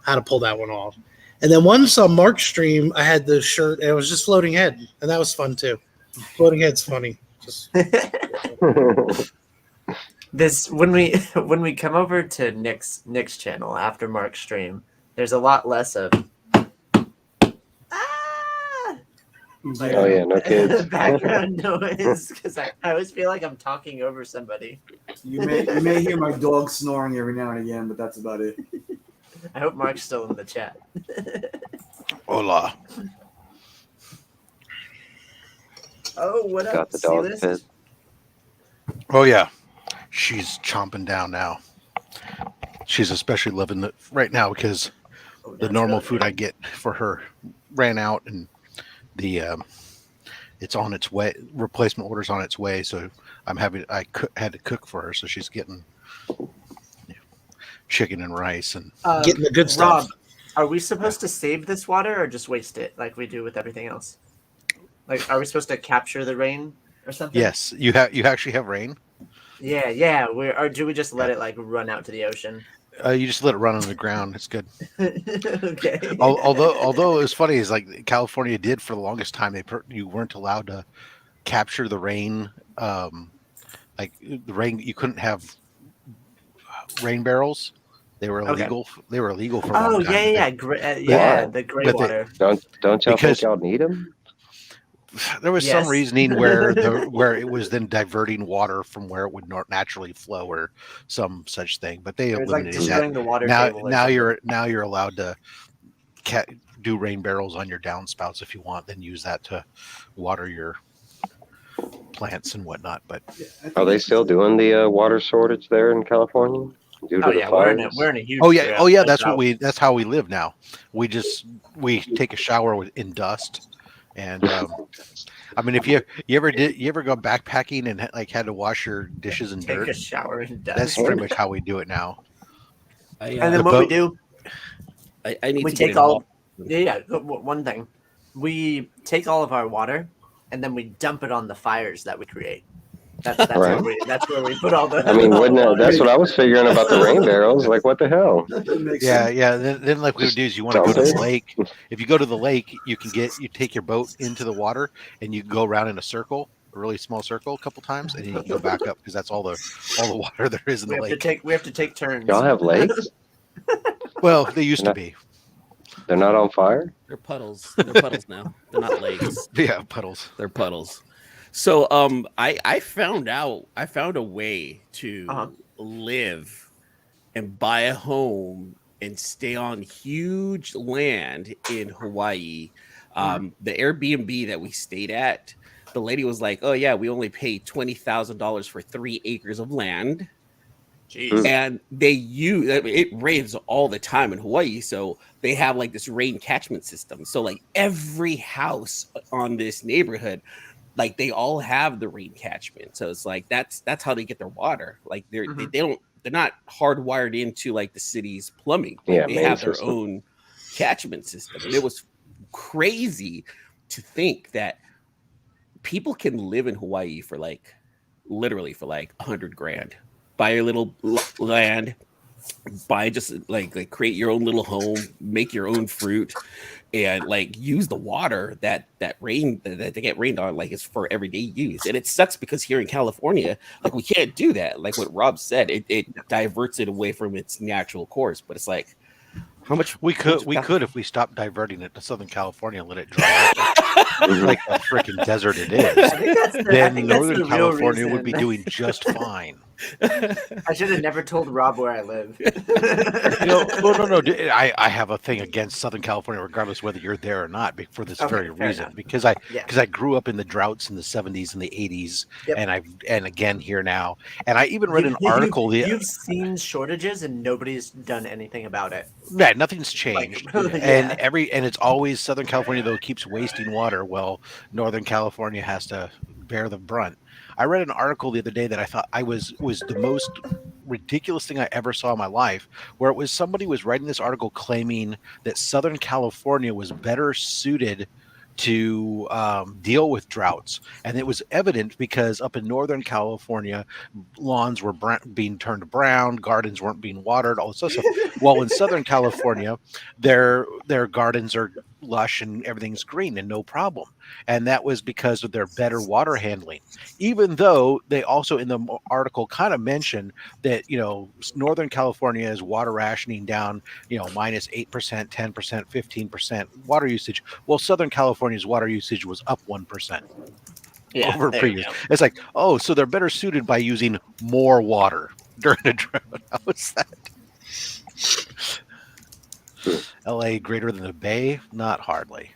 to pull that one off. And then once on Mark's stream, I had the shirt and it was just floating head, and that was fun too. Floating head's funny. This when we come over to Nick's channel after Mark's stream, there's a lot less of oh yeah, no kids. background noise because I always feel like I'm talking over somebody. You may hear my dog snoring every now and again, but that's about it. I hope Mark's still in the chat. Hola. Oh, what up? Got the See dog this? fit. Oh yeah, she's chomping down now. She's especially loving it right now because the normal food I get for her ran out, and the it's on its way. Replacement order's on its way, so I had to cook for her, so she's getting chicken and rice and getting the good stuff. Rob, are we supposed to save this water or just waste it like we do with everything else? Like, are we supposed to capture the rain or something? Yes, you actually have rain. Yeah. Or do we just let it like run out to the ocean? You just let it run on the ground. It's good. Okay. Although it was funny, is like California did for the longest time. You weren't allowed to capture the rain. Like the rain, you couldn't have rain barrels. They were illegal. Okay. They were illegal for a long time. The gray water. Don't y'all think y'all need them? There was some reasoning where it was then diverting water from where it would not naturally flow or some such thing, but they eliminated that. The water now you're allowed to do rain barrels on your downspouts if you want, then use that to water your plants and whatnot. But are they still doing the water shortage there in California? We're in a huge. That's how we live now. We take a shower in dust. And I mean, if you ever go backpacking and like had to wash your dishes in dirt, take a shower in dust. That's pretty much how we do it now. And then what we do, I need we to take all. One thing, we take all of our water, and then we dump it on the fires that we create. That's right. where we put all the. I mean, that's what I was figuring about the rain barrels. Like, what the hell? Yeah. Then like what we do is you want to go to the lake. If you go to the lake, you take your boat into the water and you go around in a circle, a really small circle, a couple times, and you can go back up because that's all the water there is in the lake. We have to take turns. Y'all have lakes? Well, they used to be. They're not on fire? They're puddles. They're puddles now. They're not lakes. Yeah, puddles. They're puddles. So I found a way to live and buy a home and stay on huge land in Hawaii. The Airbnb that we stayed at, the lady was like, "Oh yeah, we only paid $20,000 for 3 acres of land." Jeez. And it rains all the time in Hawaii, so they have like this rain catchment system. So like every house on this neighborhood, like they all have the rain catchment. So it's like that's how they get their water. Like they're not hardwired into like the city's plumbing. Like, they have their own catchment system. And it was crazy to think that people can live in Hawaii for like literally for like $100,000. Buy a little land, buy just like create your own little home, make your own fruit, and like use the water that they get rained on, like it's for everyday use. And it sucks because here in California, like we can't do that. Like what Rob said, it diverts it away from its natural course. But it's like, how much we could if we stopped diverting it to Southern California and let it dry out like the freaking desert it is. Then Northern California would be doing just fine. I should have never told Rob where I live. No. I have a thing against Southern California, regardless whether you're there or not, for this very reason. Enough. Because I grew up in the droughts in the 70s and the 80s, and again here now. And I even read an article. You've seen shortages and nobody's done anything about it. Yeah, nothing's changed. And it's always Southern California though keeps wasting water. Well, Northern California has to bear the brunt. I read an article the other day that I thought was the most ridiculous thing I ever saw in my life, where it was somebody was writing this article claiming that Southern California was better suited to deal with droughts. And it was evident because up in Northern California, lawns were being turned brown, gardens weren't being watered, all this other stuff. While in Southern California, their gardens are lush and everything's green and no problem. And that was because of their better water handling. Even though they also in the article kind of mentioned that, Northern California is water rationing down, minus 8%, 10%, 15% water usage. Well, Southern California's water usage was up 1%. Over previous. It's like, so they're better suited by using more water during a drought. How is that? LA greater than the Bay? Not hardly.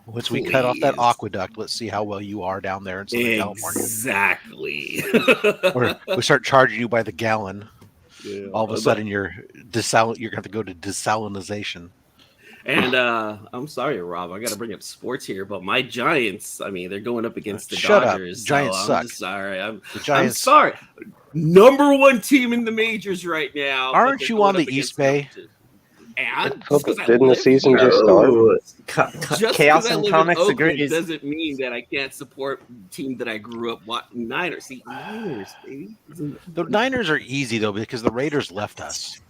Once we cut off that aqueduct, let's see how well you are down there in Southern California. Exactly. Or we start charging you by the gallon. Yeah, all of a sudden, you're going to have to go to desalinization. And I'm sorry, Rob, I got to bring up sports here, but my Giants, they're going up against the Dodgers. Up. Giants suck. Sorry. I'm sorry. Number one team in the majors right now. Aren't you on the East Bay? And didn't the season just start? Chaos and Comix agrees. Doesn't mean that I can't support the team that I grew up watching. Niners, Niners, baby. The Niners are easy though because the Raiders left us.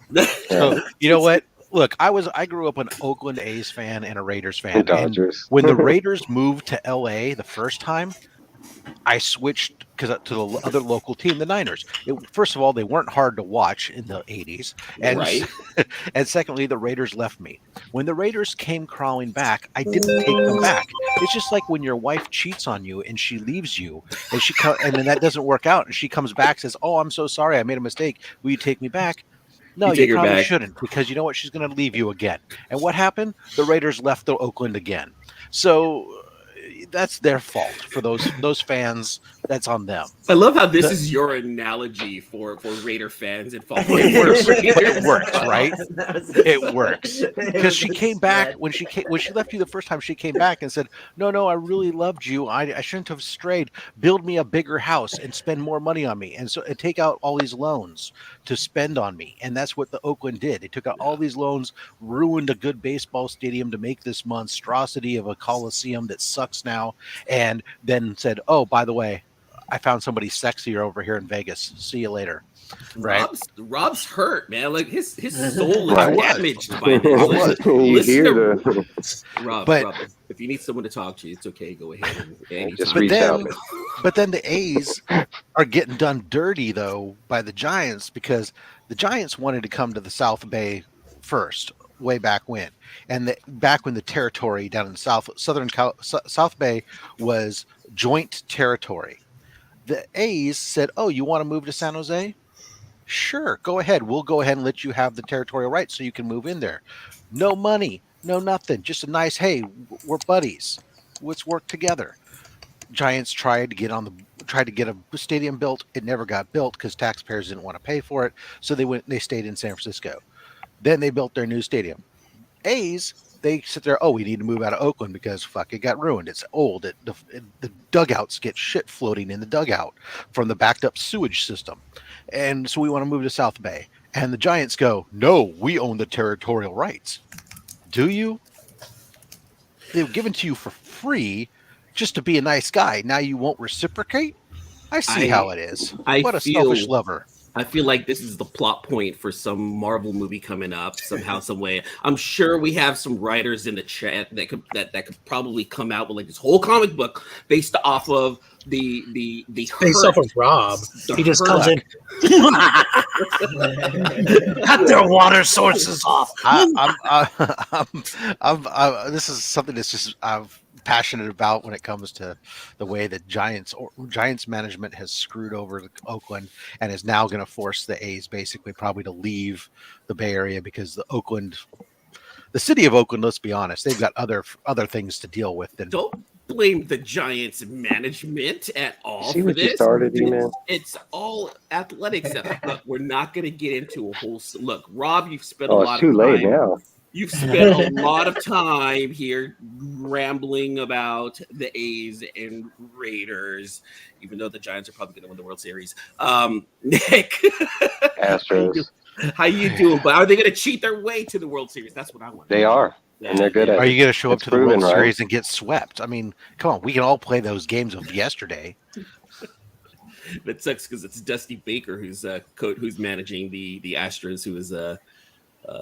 So you know what? Look, I grew up an Oakland A's fan and a Raiders fan. And when the Raiders moved to LA the first time, I switched to the other local team, the Niners. First of all, they weren't hard to watch in the 80s. And, and secondly, the Raiders left me. When the Raiders came crawling back, I didn't take them back. It's just like when your wife cheats on you and she leaves you and then that doesn't work out. And she comes back and says, "Oh, I'm so sorry. I made a mistake. Will you take me back?" No, you probably shouldn't, because you know what? She's going to leave you again. And what happened? The Raiders left the Oakland again. So that's their fault. For those fans, that's on them. I love how this is your analogy for Raider fans and football. It works, right? It works because she came back when she left you the first time. She came back and said, "No, I really loved you. I shouldn't have strayed. Build me a bigger house and spend more money on me, and take out all these loans to spend on me." And that's what the Oakland did. They took out all these loans, ruined a good baseball stadium to make this monstrosity of a coliseum that sucks now, and then said, "Oh, by the way, I found somebody sexier over here in Vegas. See you later." Right? Rob's hurt, man. Like his soul is damaged by this. Rob, if you need someone to talk to, it's okay. Go ahead. But then the A's are getting done dirty though by the Giants, because the Giants wanted to come to the South Bay first, way back when, and back when the territory down in the South Bay was joint territory. The A's said, "Oh, you want to move to San Jose? Sure, go ahead. We'll go ahead and let you have the territorial rights so you can move in there. No money, no nothing. Just a nice, hey, we're buddies. Let's work together." Giants tried to get a stadium built. It never got built because taxpayers didn't want to pay for it. So they stayed in San Francisco. Then they built their new stadium. A's, they sit there, "Oh, we need to move out of Oakland because it got ruined. It's old. The dugouts get shit floating in the dugout from the backed up sewage system. And so we want to move to South Bay." And the Giants go, "No, we own the territorial rights." Do you? They were given to you for free just to be a nice guy. Now you won't reciprocate? I see how it is. What a selfish lover. I feel like this is the plot point for some Marvel movie coming up somehow, some way. I'm sure we have some writers in the chat that could probably come out with like this whole comic book based off of the Based off of Rob. He just comes in. Cut their water sources off. This is something that's just I'm passionate about when it comes to the way that Giants management has screwed over Oakland and is now going to force the A's basically probably to leave the Bay Area because the city of Oakland, let's be honest, they've got other things to deal with than. Don't blame the Giants management at all See for what you this. started, man. It's all athletics. Look, we're not going to get into a whole look. Rob, you've spent a lot it's too of late time. now. You've spent a lot of time here rambling about the A's and Raiders, even though the Giants are probably going to win the World Series. Nick, Astros. how you doing? But are they going to cheat their way to the World Series? That's what I want. They are, and they're good at it. Are you going to show up It's to the World proven, right? Series and get swept? I mean, come on, we can all play those games of yesterday. That sucks because it's Dusty Baker who's managing the Astros, who is a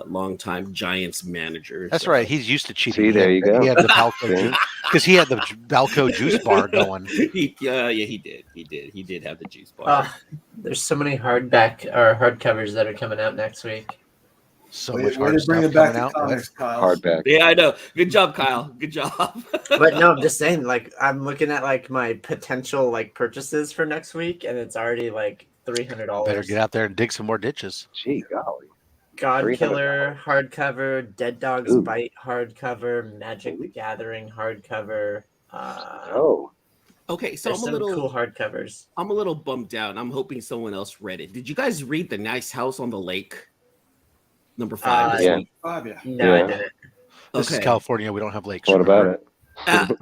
longtime Giants manager. That's right. He's used to cheating. See, there you go. He had the Balco because he had the Balco juice bar going. He did. He did have the juice bar. There's so many hardcovers that are coming out next week. So Way much to hard bring stuff it back coming to out. comics, Kyle. Hardback. Yeah, I know. Good job, Kyle. Good job. But no, I'm just saying, like, I'm looking at like my potential like purchases for next week, and it's already like $300. Better get out there and dig some more ditches. Gee, golly. God $300. Killer hardcover, Dead Dogs Ooh. Bite hardcover, Magic the Gathering hardcover. Okay, so There's I'm a some little cool hardcovers. I'm a little bummed out. I'm hoping someone else read it. Did you guys read The Nice House on the Lake? Number 5. Yeah. No, I Yeah. didn't. This is Okay. California. We don't have lakes. What about it?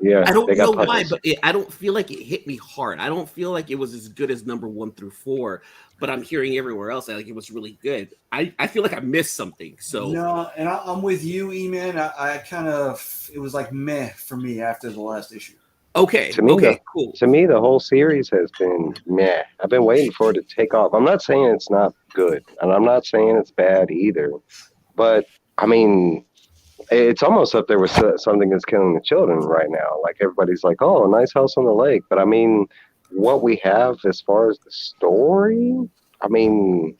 Yeah, I don't they got know why, puppets. but I don't feel like it hit me hard. I don't feel like it was as good as number 1 through 4, but I'm hearing everywhere else like it was really good. I feel like I missed something. So No, and I'm with you, E-Man. I kind of, it was like meh for me after the last issue. okay, To me, okay, cool. To me, the whole series has been meh. I've been waiting for it to take off. I'm not saying it's not good, and I'm not saying it's bad either. But, I mean, it's almost up there with something that's killing the children right now. Like, everybody's like, oh, a Nice House on the Lake. But, I mean, what we have as far as the story, I mean...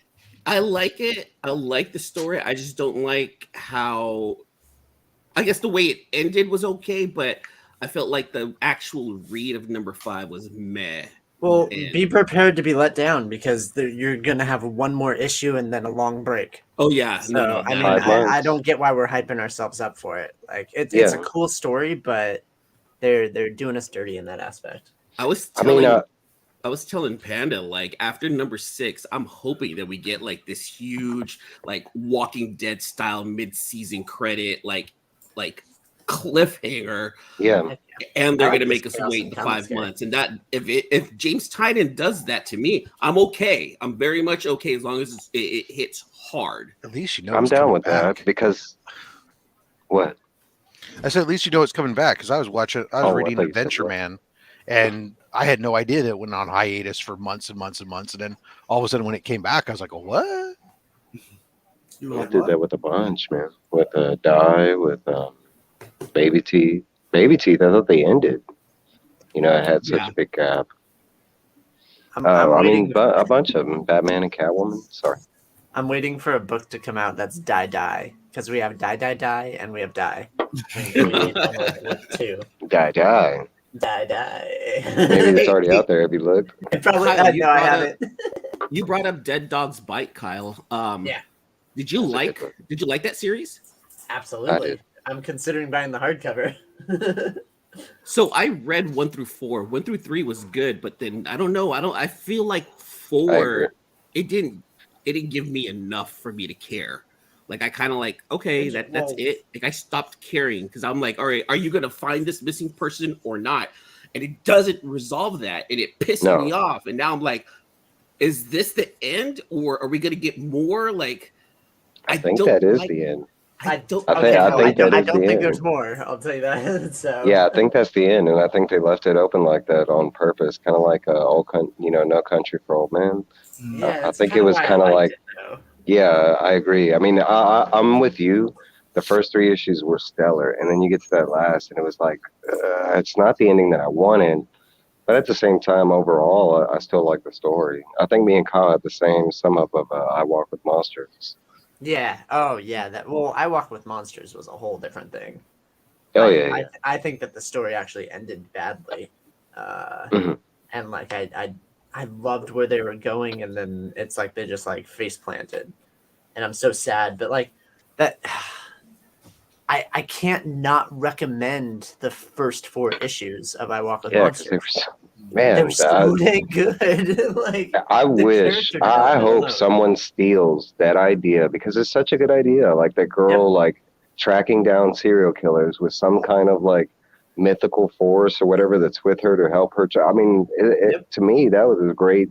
I like it. I like the story. I just don't like how... I guess the way it ended was okay, but I felt like the actual read of number 5 was meh. Well, And- be prepared to be let down because you're gonna have one more issue and then a long break. Oh yeah, So I mean, 5 months. I don't get why we're hyping ourselves up for it. Like it's a cool story, but they're doing us dirty in that aspect. I was telling Panda, like after number 6, I'm hoping that we get like this huge, like Walking Dead style mid-season credit, like cliffhanger. Yeah. And they're I like gonna make this us chaos wait and the comics 5 months. And that if James Tynion does that to me, I'm okay. I'm very much okay as long as it hits hard. At least you know. I'm it's down coming with back. that because... What? I said at least you know it's coming back because I was reading I thought you said Adventure what? Man, and I had no idea that it went on hiatus for months and months and months, and then all of a sudden when it came back, I was like, "What?" You were I like, did what? that with a bunch, man. With Die, with Baby Teeth. Baby Teeth, I thought they ended. You know, it had such a big gap. I mean, a bunch of them. Batman and Catwoman. Sorry. I'm waiting for a book to come out that's Die because we have Die and we have Die. With 2. Die. Die. Maybe it's already out there. Have you looked? Probably. Kyle, No, I haven't. You brought up Dead Dog's Bite, Kyle. Yeah. Did you That's a good book. Did you like that series? Absolutely. did. I'm considering buying the hardcover. So I read 1 through 4. 1 through 3 was good, but then I don't know. I feel like I 4 agree. it didn't give me enough for me to care. Like I kind of like, okay, that's it. Like I stopped caring because I'm like, all right, are you gonna find this missing person or not? And it doesn't resolve that, and it pissed me off. And now I'm like, is this the end, or are we gonna get more? Like, I think that is the end. I don't think there's more. I'll tell you that. So Yeah, I think that's the end, and I think they left it open like that on purpose, kind of like No Country for Old Men. Yeah, I think it was kind of like, yeah, I agree. I mean, I'm with you. The first 3 issues were stellar, and then you get to that last, and it was like, it's not the ending that I wanted. But at the same time, overall, I still like the story. I think me and Kyle had the same sum up of I Walk with Monsters. Yeah. Oh, yeah. I Walk with Monsters was a whole different thing. Oh, Like, yeah. I think that the story actually ended badly. Mhm. And like I loved where they were going, and then it's like they just like face planted, and I'm so sad. But like that, I can't not recommend the first 4 issues of I Walk with Yeah, because Monsters. they were, They're so dang good. Like I the wish, character I development hope alone. someone steals that idea because it's such a good idea. Like that girl, like tracking down serial killers with some kind of like mythical force or whatever that's with her to help her. I mean, to me, that was a great,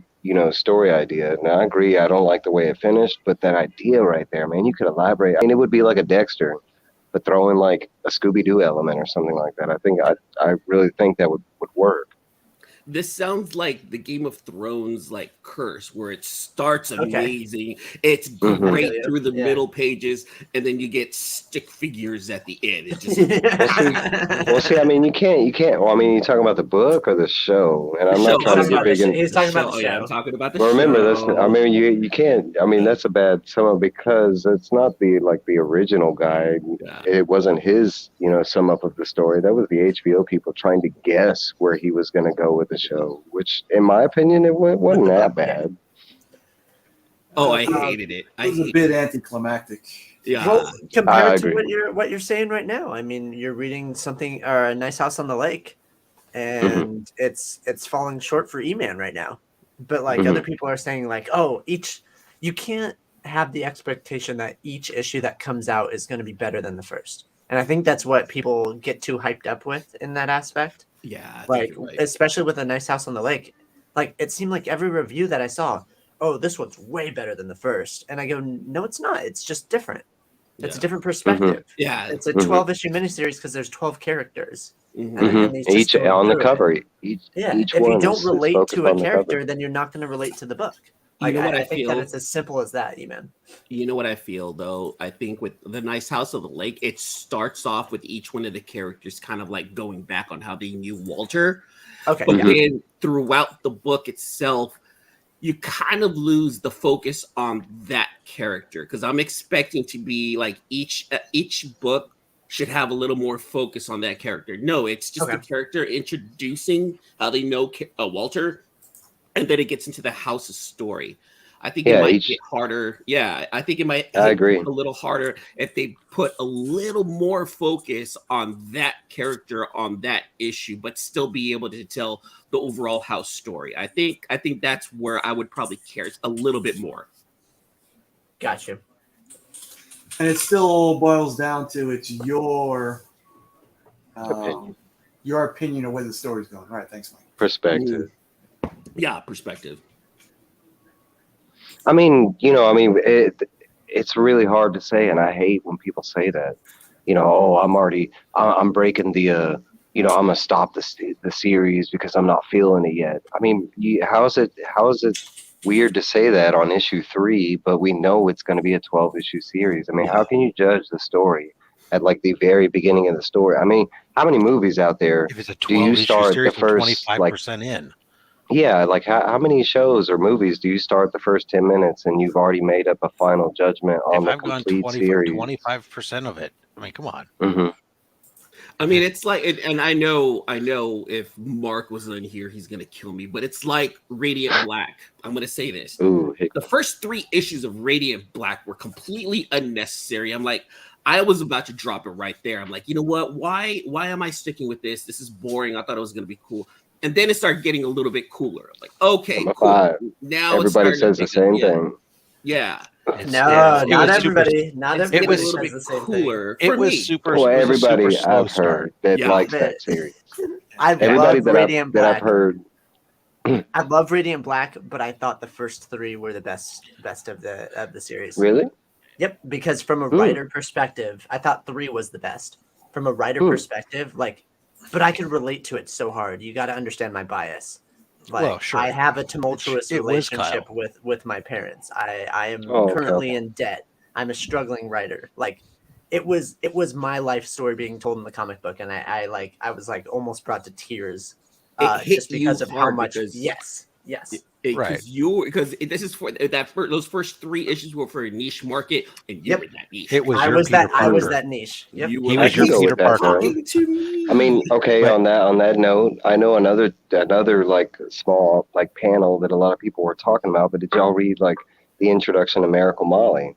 story idea. And I agree. I don't like the way it finished, but that idea right there, man, you could elaborate. I mean, it would be like a Dexter, but throw in like a Scooby-Doo element or something like that. I really think that would work. This sounds like the Game of Thrones like curse, where it starts amazing, it's great through the middle pages, and then you get stick figures at the end. It just well, see, I mean, you can't. Well, I mean, you talking about the book or the show? And I'm not trying to get big in. He's talking about the show. Yeah, I'm talking about the Well, remember, show. I mean, you can't. I mean, that's a bad sum up because it's not the original guy. Yeah. It wasn't his, sum up of the story. That was the HBO people trying to guess where he was going to go with the show, which, in my opinion, it wasn't that bad. Oh, I hated it. It was a bit anticlimactic. Yeah. Well, compared to what you're saying right now, I mean, you're reading something or A Nice House on the Lake, and it's falling short for E-Man right now. But like other people are saying, like, oh, you can't have the expectation that each issue that comes out is going to be better than the first. And I think that's what people get too hyped up with in that aspect. Yeah, like especially with A Nice House on the Lake, like it seemed like every review that I saw, oh, this one's way better than the first, and I go, no, it's not. It's just different. It's a different perspective. Yeah, it's a 12-issue miniseries because there's 12 characters, and each on the cover. Each if one you don't is relate to a on the character, cover. then you're not going to relate to the book. You know what I think feel? that it's as simple as that, man. You know what I feel though? I think with The Nice House of the Lake, it starts off with each one of the characters kind of like going back on how they knew Walter. Okay. But then throughout the book itself, you kind of lose the focus on that character because I'm expecting to be like each book should have a little more focus on that character. No, it's just the character introducing how they know Walter, and then it gets into the house's story. I think it might get harder. Yeah, I think it might agree. A little harder if they put a little more focus on that character on that issue, but still be able to tell the overall house story. I think that's where I would probably care a little bit more. Gotcha. And it still boils down to it's your opinion of where the story's going. All right, thanks, Mike. Perspective. Yeah, perspective. I mean, it's really hard to say, and I hate when people say that. I'm breaking the, I'm gonna stop the series because I'm not feeling it yet. I mean, how is it weird to say that on issue 3, but we know it's going to be a 12-issue series? I mean, how can you judge the story at like the very beginning of the story? I mean, how many movies out there if it's a do you start the first 25% in? Yeah, like how many shows or movies do you start the first 10 minutes and you've already made up a final judgment on the complete series? 25% of it. I mean, come on. I mean, it's like, and I know if Mark was in here, he's going to kill me, but it's like Radiant Black. I'm going to say this. The first 3 issues of Radiant Black were completely unnecessary. I'm like, I was about to drop it right there. I'm like, you know what? Why am I sticking with this? This is boring. I thought it was going to be cool. And then it started getting a little bit cooler. I'm like, okay, cool. Now everybody says the same thing. Yeah. Not everybody. Not everybody. It was a little bit cooler. It was super. Well, everybody slow I've heard that likes that series. Everybody that I've heard. I love Radiant Black, but I thought the first 3 were the best of the series. Really? Yep. Because from a writer perspective, I thought 3 was the best. From a writer perspective, like. But I could relate to it so hard. You got to understand my bias. Like, Well, sure. I have a tumultuous It was relationship Kyle. with my parents. I am Oh, currently okay. in debt. I'm a struggling writer. Like, it was my life story being told in the comic book, and I was like almost brought to tears, It hit just because you of how hard much. because Yes. Right. Because this is for those first 3 issues were for a niche market, and you Yep. were that niche. It was I your was Peter that. I was Parker. that niche. Yep. You He were was I your can go Peter with that, Parker. man. talking to me. I mean, okay, But- on that note, I know another like small like panel that a lot of people were talking about, but did y'all read like the introduction to Miracle Molly?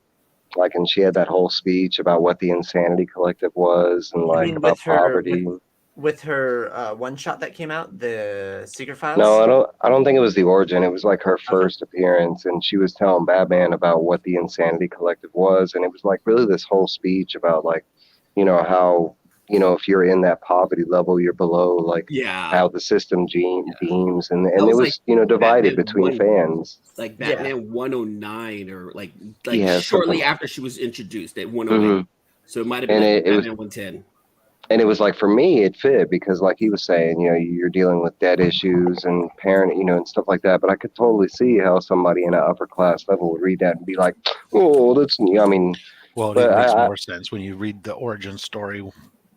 Like, and she had that whole speech about what the Insanity Collective was and You like mean about poverty. with her one shot that came out, the Secret Files? No, I don't think it was the origin. It was like her first appearance, and she was telling Batman about what the Insanity Collective was, and it was like really this whole speech about like, how if you're in that poverty level, you're below like Yeah. how the system deems, and That it was was like divided Batman between 1, fans. like Yeah. Batman 109 or like Yeah, shortly something. after she was introduced at 109. Mhm. So it might have been And like it was Batman 110. And it was like, for me, it fit because like he was saying, you're dealing with debt issues and parent, and stuff like that. But I could totally see how somebody in an upper class level would read that and be like, oh, that's, I mean, Well, it but even makes I more sense when you read the origin story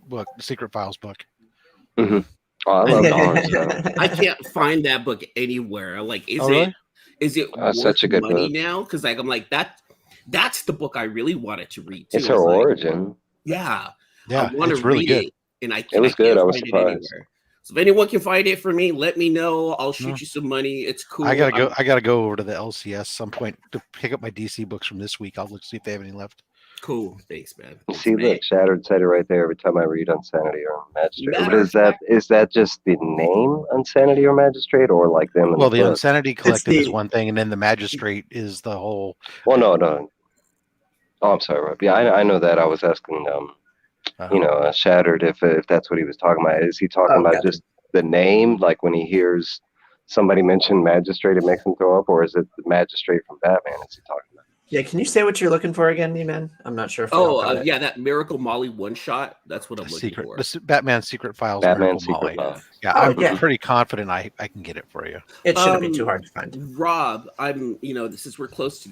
book, the Secret Files book. mhm. Oh, I love the art stuff. I can't find that book anywhere. Like, is really? it That's worth such a good money book. now? Because like I'm like that's the book I really wanted to read too. It's I her was like, origin. yeah, Yeah, I want to it's really read good. it, and I It was can't good. I was find it surprised. anywhere. So if anyone can find it for me, let me know. I'll shoot No. you some money. It's cool. I gotta go over to the LCS some point to pick up my DC books from this week. I'll look see if they have any left. Cool. Thanks, man. See, look, Shattered said it right there every time I read Unsanity or Magistrate. But Matter of fact- is that just the name Unsanity or Magistrate, or like them in Well, the the book? Insanity Collective is the- one thing, and then the Magistrate is the whole. Well, no. Oh, I'm sorry, Rob. Yeah, I know that. I was asking, Shattered if that's what he was talking about. Is he talking about gotcha. just the name, like when he hears somebody mention Magistrate, it makes him throw up, or is it the Magistrate from Batman? Is he talking about? Yeah, can you say what you're looking for again, E-Man? I'm not sure if we all got it. yeah, that Miracle Molly one shot. That's what I'm looking Secret, for. the Batman Secret Files, Batman Miracle Secret Molly. Files. Yeah, Oh, I'm yeah. pretty confident I can get it for you. It shouldn't be too hard to find. Rob, I'm since we're close,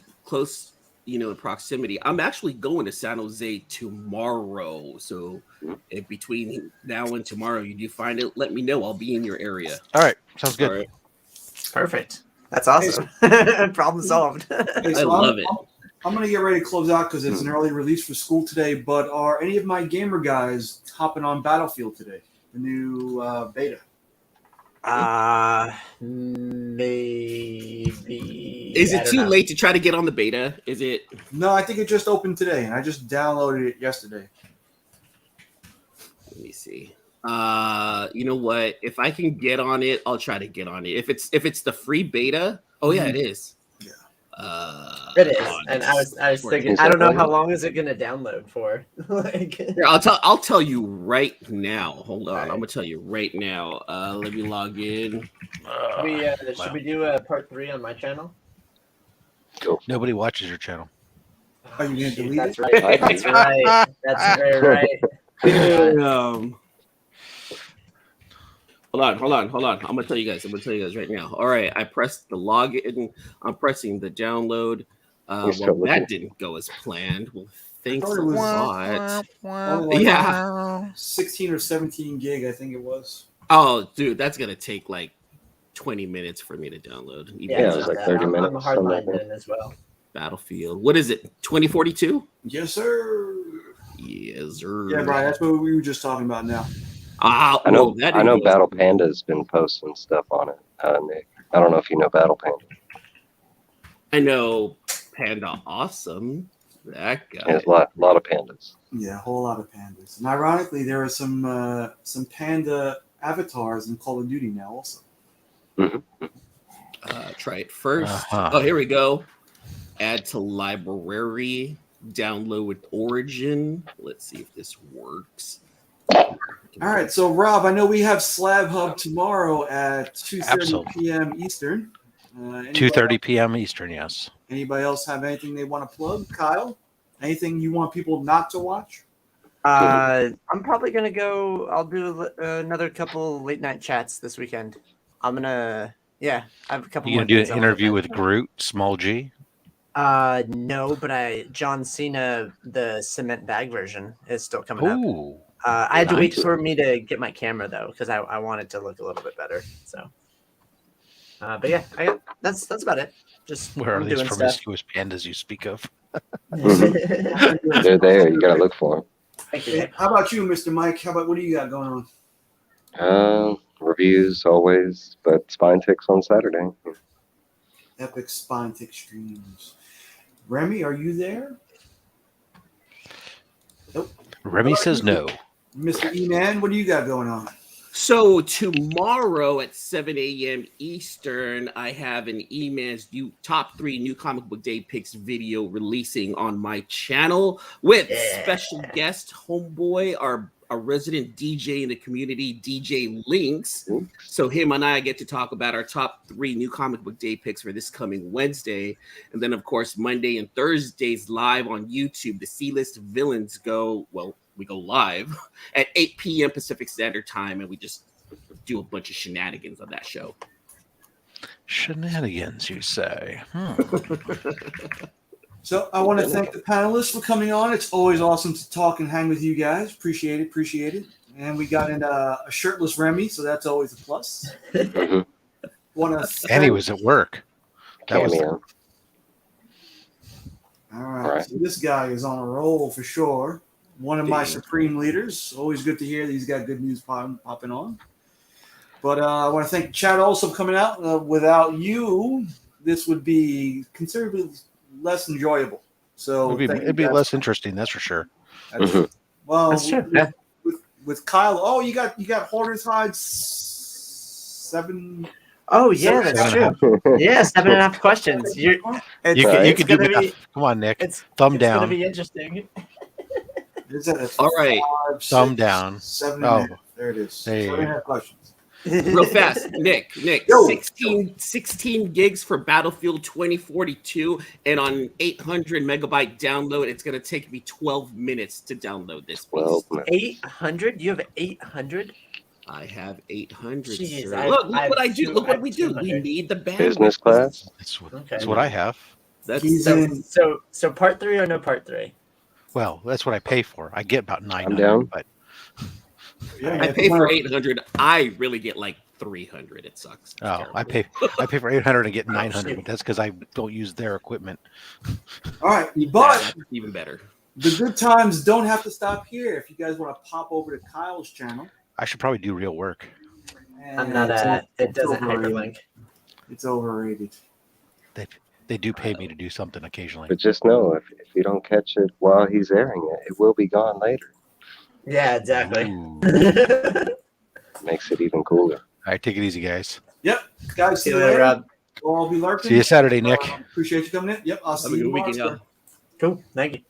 in proximity. I'm actually going to San Jose tomorrow. So if between now and tomorrow you do find it, let me know. I'll be in your area. All right, sounds good. All right. Perfect. That's awesome. Problem solved. Hey, I love it. I'm going to get ready to close out because it's an early release for school today. But are any of my gamer guys hopping on Battlefield today? The new beta. Maybe. Is I it don't too know. late to try to get on the beta? Is it? No, I think it just opened today, and I just downloaded it yesterday. Let me see. You know what? If I can get on it, I'll try to get on it. If it's the free beta, oh yeah, it is. Yeah. It is, and I was thinking, Is I don't that know right? how long is it gonna download for? Like, Here, I'll tell you right now. Hold on, I'm gonna tell you right now. Let me log in. should we do a part 3 on my channel? Nobody watches your channel. Are you going to delete That's it? right. That's right. That's very right. Hold on. I'm gonna tell you guys right now. All right, I pressed the login. I'm pressing the download. You're still Well, that looking. didn't go as planned. Well, thanks thought a it was- lot. Only like Yeah. 16 or 17 gig, I think it was. Oh, dude, that's gonna take like 20 minutes for me to download. Yeah, it was like 30 minutes, I'm a hard something line like that. in as well. Battlefield. What is it? 2042? Yes, sir. Yes, sir. Yeah, Brian, that's what we were just talking about now. Ah, I know. well, that I know. didn't go as Battle planned. Panda's been posting stuff on it. Nick. I don't know if you know Battle Panda. I know Panda Awesome. That guy. There's a lot of pandas. Yeah, a whole lot of pandas. And ironically, there are some panda avatars in Call of Duty now also. Try it first. Uh-huh. Oh, here we go. Add to library. Download with Origin. Let's see if this works. All right, so Rob, I know we have Slab Hub tomorrow at 2:30 Absolutely. p.m. Eastern. 2:30 p.m. Eastern. Yes. Anybody else have anything they want to plug? Kyle, anything you want people not to watch? I'm probably gonna go. I'll do another couple late night chats this weekend. I'm gonna Yeah, I have a couple You more gonna do things an I wanna interview with mention. Groot, small G? No, but John Cena, the cement bag version is still coming up. Oh, I had to wait Nice. for me to get my camera though, because I wanted to look a little bit better. So, but yeah, that's about it. Just where are I'm these doing stuff. promiscuous pandas you speak of? They're there. You got to look for Thank you, Hey, Nick. how about you, Mr. Mike? What do you got going on? them. Reviews always, but spine ticks on Saturday. Epic spine tick streams. Remy, are you there? Nope. Remy says no. Mr. E-Man, what do you got going on? So tomorrow at 7 a.m. Eastern, I have an E-Man's new top 3 new comic book day picks video releasing on my channel with special guest homeboy, our resident DJ in the community, DJ Links. So him and I get to talk about our top 3 new comic book day picks for this coming Wednesday. And then, of course, Monday and Thursdays live on YouTube. The C-list villains we go live at 8 p.m. Pacific Standard Time, and we just do a bunch of shenanigans on that show. Shenanigans, you say? So I want to thank the panelists for coming on. It's always awesome to talk and hang with you guys. Appreciate it. And we got in a shirtless Remy, so that's always a plus. And he was at work. That was Cameo. All right. So this guy is on a roll for sure. One of my supreme leaders. Always good to hear that he's got good news popping on. But I want to thank the chat also for coming out. Without you, this would be considerably less enjoyable. So it'd be less interesting, that's for sure. Well, that's true. With Kyle, you got Hoarder's Hide 7. Oh yeah, that's true. Yeah, 7.5 questions. You could do math. Come on, Nick. Thumb down. It's gonna be interesting. All right. Thumb down. 7.5. There it is. 7.5 questions. Real fast, Nick, 16 gigs for Battlefield 2042, and on 800 megabyte download, it's going to take me 12 minutes to download this piece. 800? You have 800? I have 800. Jeez, look what I do. Look what we do. We need the bandwidth. Business class. That's what I have. So part 3 or no part 3? Well, that's what I pay for. I get about 900. I'm down. But I pay for 800. I really get like 300. It sucks. Oh, I pay for 800 and get 900, but that's because I don't use their equipment. All right, but that's even better. The good times don't have to stop here. If you guys want to pop over to Kyle's channel, I should probably do real work. I'm not it doesn't hyperlink. It's overrated. They do pay me to do something occasionally. But just know, if you don't catch it while he's airing it, it will be gone later. Yeah, exactly. Makes it even cooler. All right, take it easy, guys. Yep, guys. See you later, Rob. We'll all be lurking. See you Saturday, Nick. Appreciate you coming in. Yep, I'll see you. Have a good weekend, y'all. Cool. Thank you.